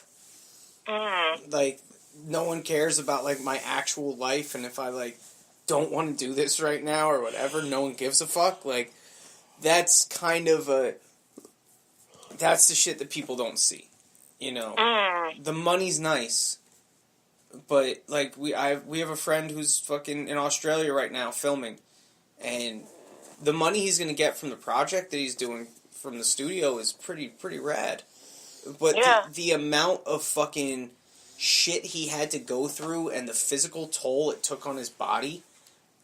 Like, no one cares about, like, my actual life, and if I, like, don't want to do this right now or whatever, no one gives a fuck. Like, that's kind of that's the shit that people don't see. You know? The money's nice. But, like, we have a friend who's fucking in Australia right now filming, and the money he's going to get from the project that he's doing from the studio is pretty rad. But the amount of fucking shit he had to go through and the physical toll it took on his body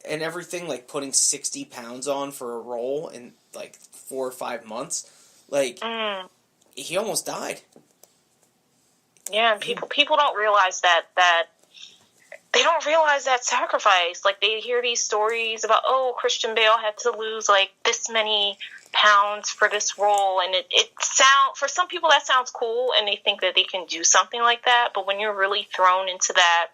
and everything, like putting 60 pounds on for a role in, like, 4 or 5 months, like, he almost died. Yeah, and people don't realize that they don't realize that sacrifice. Like, they hear these stories about, oh, Christian Bale had to lose, like, this many pounds for this role, and for some people that sounds cool, and they think that they can do something like that, but when you're really thrown into that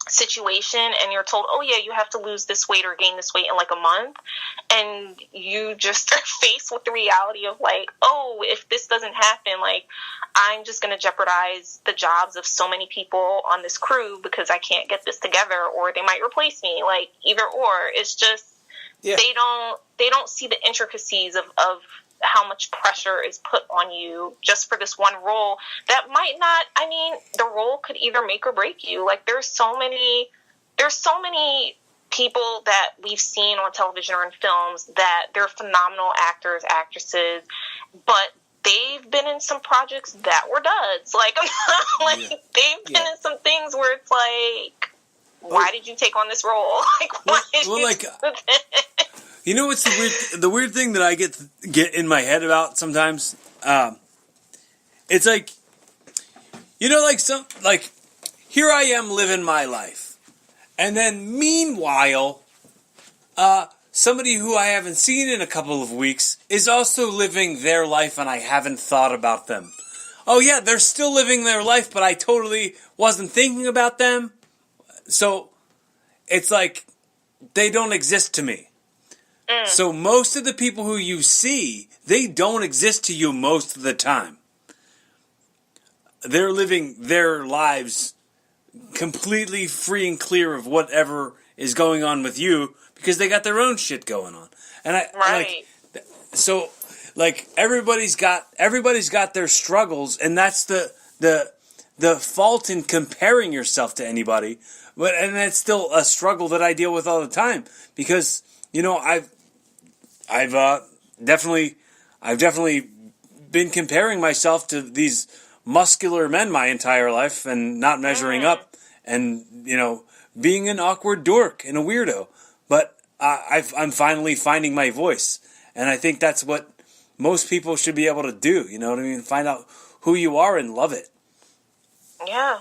situation and you're told, oh yeah, you have to lose this weight or gain this weight in like a month, and you just are faced with the reality of, like, oh, if this doesn't happen, like, I'm just going to jeopardize the jobs of so many people on this crew because I can't get this together, or they might replace me, like, either or. It's just they don't see the intricacies of how much pressure is put on you just for this one role that might not, I mean, the role could either make or break you. Like, there's so many people that we've seen on television or in films that they're phenomenal actors, actresses, but they've been in some projects that were duds. Like, they've been in some things where it's like, why did you take on this role? Like, why did you do this? You know what's the weird thing that I get in my head about sometimes? It's like, you know, like here I am living my life, and then meanwhile, somebody who I haven't seen in a couple of weeks is also living their life, and I haven't thought about them. Oh yeah, they're still living their life, but I totally wasn't thinking about them. So it's like they don't exist to me. So most of the people who you see, they don't exist to you most of the time. They're living their lives completely free and clear of whatever is going on with you because they got their own shit going on. And everybody's got their struggles, and that's the fault in comparing yourself to anybody. And that's still a struggle that I deal with all the time because, you know, I've definitely been comparing myself to these muscular men my entire life and not measuring up, and, you know, being an awkward dork and a weirdo. But I'm finally finding my voice, and I think that's what most people should be able to do. You know what I mean? Find out who you are and love it. Yeah.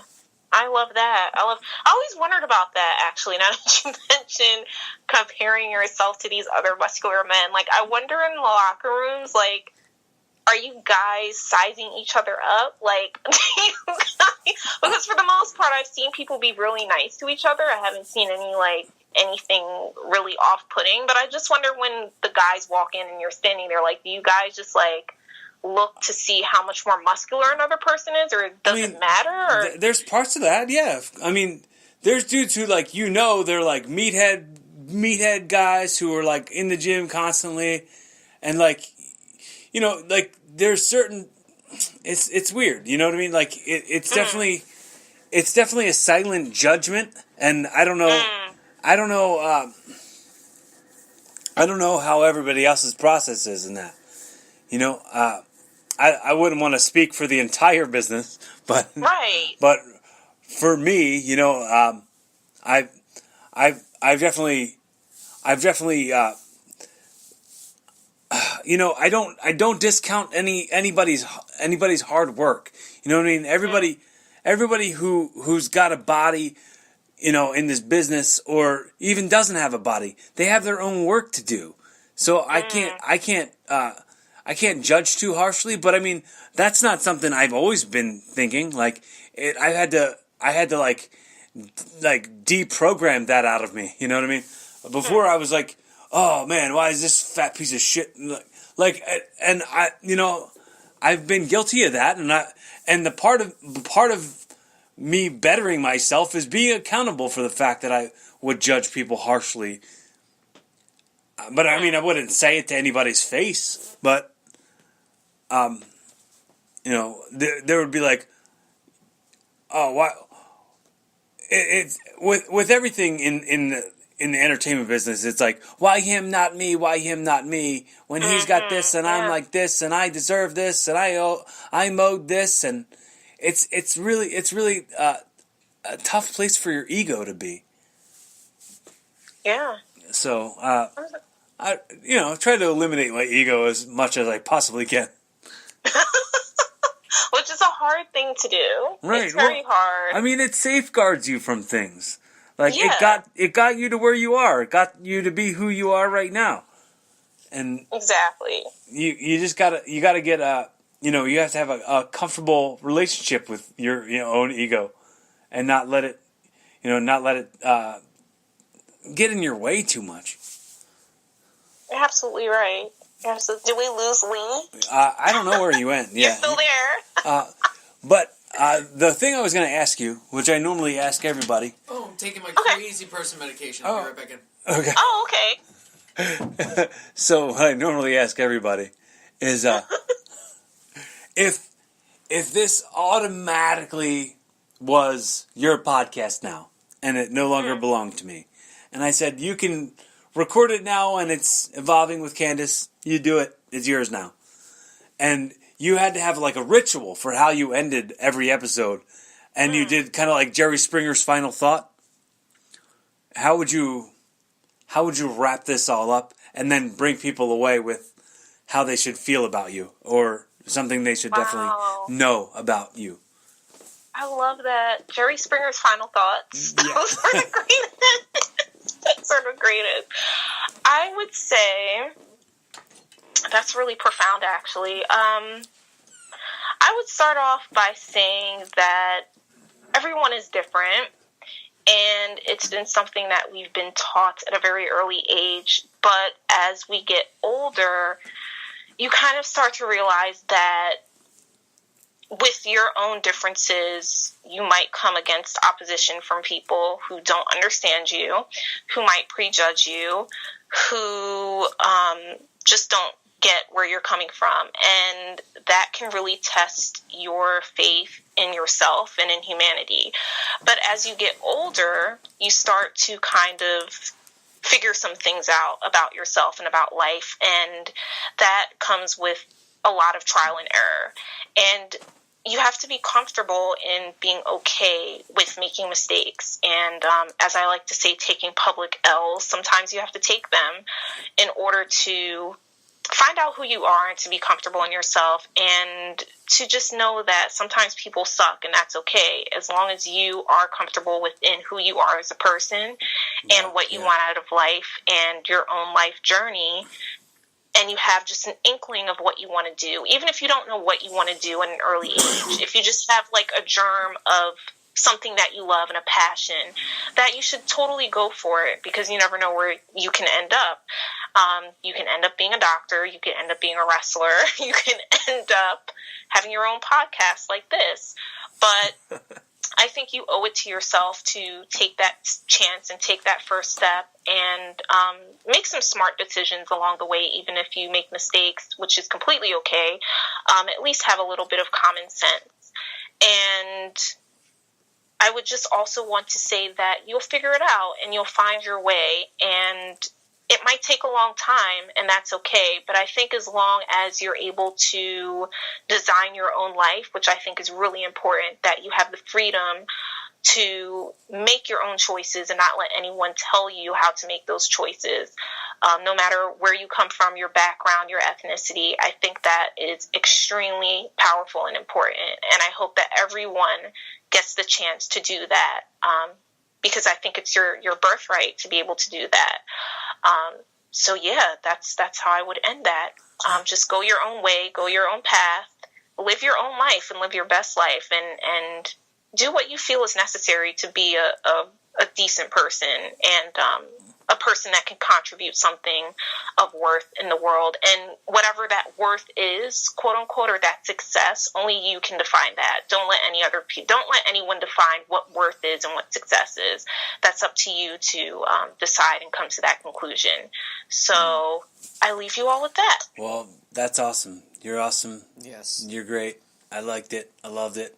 I love that. I always wondered about that, actually, now that you mentioned comparing yourself to these other muscular men. Like, I wonder in the locker rooms, like, are you guys sizing each other up? Like, because for the most part, I've seen people be really nice to each other. I haven't seen anything really off-putting, but I just wonder when the guys walk in and you're standing there, like, do you guys just, like, look to see how much more muscular another person is, or does it matter? Or? There's parts of that, yeah. I mean, there's dudes who, like, you know, they're like meathead guys who are like in the gym constantly, and, like, you know, like, there's certain. It's weird, you know what I mean? Like, it's definitely a silent judgment, and I don't know how everybody else's process is in that. You know, I wouldn't want to speak for the entire business, but Right. But for me, you know, I've definitely, you know, I don't discount anybody's hard work. You know what I mean? Everybody who's got a body, you know, in this business, or even doesn't have a body, they have their own work to do. So I can't judge too harshly. But I mean, that's not something I've always been thinking. Like I had to like deprogram that out of me. You know what I mean? Before I was like, oh man, why is this fat piece of shit? Like, and I, you know, I've been guilty of that, and the part of me bettering myself is being accountable for the fact that I would judge people harshly. But I mean, I wouldn't say it to anybody's face. But, you know, there would be like, oh, why? It's with everything in the entertainment business. It's like, why him, not me? Why him, not me? When he's got this, and I'm like this, and I deserve this, and I mowed this, and it's really a tough place for your ego to be. Yeah. So I try to eliminate my ego as much as I possibly can. Which is a hard thing to do. Right. It's very hard. I mean, it safeguards you from things. Like it got you to where you are. It got you to be who you are right now. And exactly. You just gotta get you have to have a comfortable relationship with your own ego, and not let it get in your way too much. You're absolutely right. Did we lose Lee? I don't know where he went. Yeah. You're still there. But the thing I was going to ask you, which I normally ask everybody. Oh, I'm taking my crazy person medication. I'll be right back in. Okay. Oh, okay. So what I normally ask everybody is, if this automatically was your podcast now, and it no longer belonged to me, and I said, you can record it now and it's evolving with Candace, you do it, it's yours now. And you had to have like a ritual for how you ended every episode, and you did kind of like Jerry Springer's final thought. How would you wrap this all up and then bring people away with how they should feel about you, or something they should definitely know about you? I love that. Jerry Springer's final thoughts. Yeah. Those are the greatest. That's sort of greatest. I would say that's really profound, actually. I would start off by saying that everyone is different, and it's been something that we've been taught at a very early age. But as we get older, you kind of start to realize that with your own differences, you might come against opposition from people who don't understand you, who might prejudge you, who just don't get where you're coming from. And that can really test your faith in yourself and in humanity. But as you get older, you start to kind of figure some things out about yourself and about life. And that comes with a lot of trial and error. And you have to be comfortable in being okay with making mistakes. And as I like to say, taking public L's, sometimes you have to take them in order to find out who you are and to be comfortable in yourself, and to just know that sometimes people suck, and that's okay, as long as you are comfortable within who you are as a person and what you want out of life and your own life journey. And you have just an inkling of what you want to do, even if you don't know what you want to do at an early age. If you just have like a germ of something that you love and a passion, that you should totally go for it, because you never know where you can end up. You can end up being a doctor. You can end up being a wrestler. You can end up having your own podcast like this. But I think you owe it to yourself to take that chance and take that first step and make some smart decisions along the way, even if you make mistakes, which is completely okay. At least have a little bit of common sense. And I would just also want to say that you'll figure it out and you'll find your way. And it might take a long time, and that's okay. But I think as long as you're able to design your own life, which I think is really important, that you have the freedom to make your own choices and not let anyone tell you how to make those choices. No matter where you come from, your background, your ethnicity, I think that is extremely powerful and important. And I hope that everyone gets the chance to do that, because I think it's your birthright to be able to do that. So yeah, that's how I would end that. Just go your own way, go your own path, live your own life, and live your best life, and do what you feel is necessary to be a decent person, and a person that can contribute something of worth in the world. And whatever that worth is, quote unquote, or that success, only you can define that. Don't let anyone define what worth is and what success is. That's up to you to decide and come to that conclusion. So I leave you all with that. Well, that's awesome. You're awesome. Yes. You're great. I liked it. I loved it.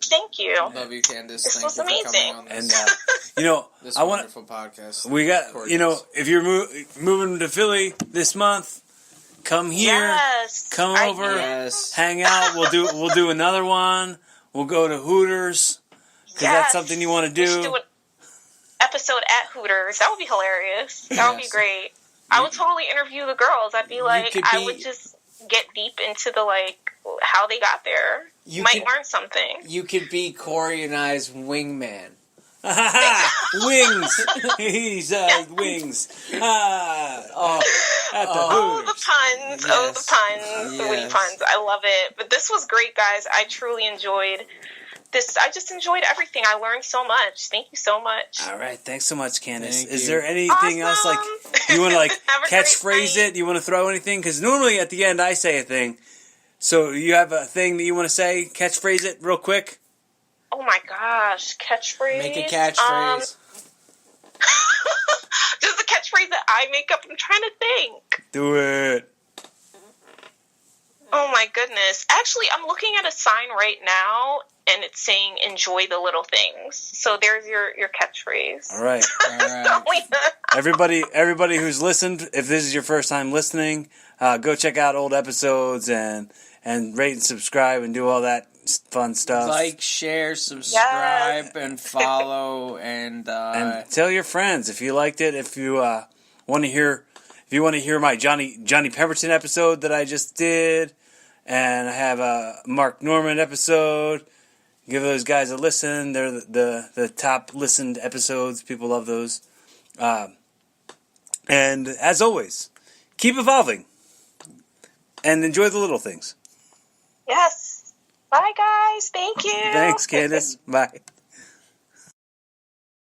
Thank you. Love you, Candace. This Thank was you for amazing. coming on this, And this I want wonderful podcast. we got Cory Kastle. if you're moving to Philly this month, come here. Yes. Come over. Yes. Hang out. We'll do another one. We'll go to Hooters because that's something you want to We should do. do an episode at Hooters. That would be hilarious. That would be great. I would totally interview the girls. I'd be like, I would just get deep into the how they got there. You might learn something. You could be Cory and I's wingman. Wings. He's wings. At the Oh, the Hooters. puns. Yes. Oh, the puns. The witty Yes. puns. I love it. But this was great, guys. I truly enjoyed this. I just enjoyed everything. I learned so much. Thank you so much. All right. Thanks so much, Candace. Thank Is you. there anything else you want to Have a great catchphrase night. it? You want to throw anything? Because normally at the end I say a thing. So you have a thing that you want to say? Catchphrase it real quick. Oh my gosh, catchphrase. Make a catchphrase. Just a catchphrase that I make up. I'm trying to think. Do it. Oh my goodness. Actually, I'm looking at a sign right now, and it's saying "Enjoy the little things." So there's your catchphrase. All right. All right. Everybody who's listened, if this is your first time listening, go check out old episodes and rate and subscribe and do all that fun stuff. Like, share, subscribe, and follow, and tell your friends if you liked it. If you want to hear my Johnny Pemberton episode that I just did, and I have a Mark Norman episode. Give those guys a listen. They're the top listened episodes. People love those. And as always, keep evolving and enjoy the little things. Yes. Bye, guys. Thank you. Thanks, Candace. Bye.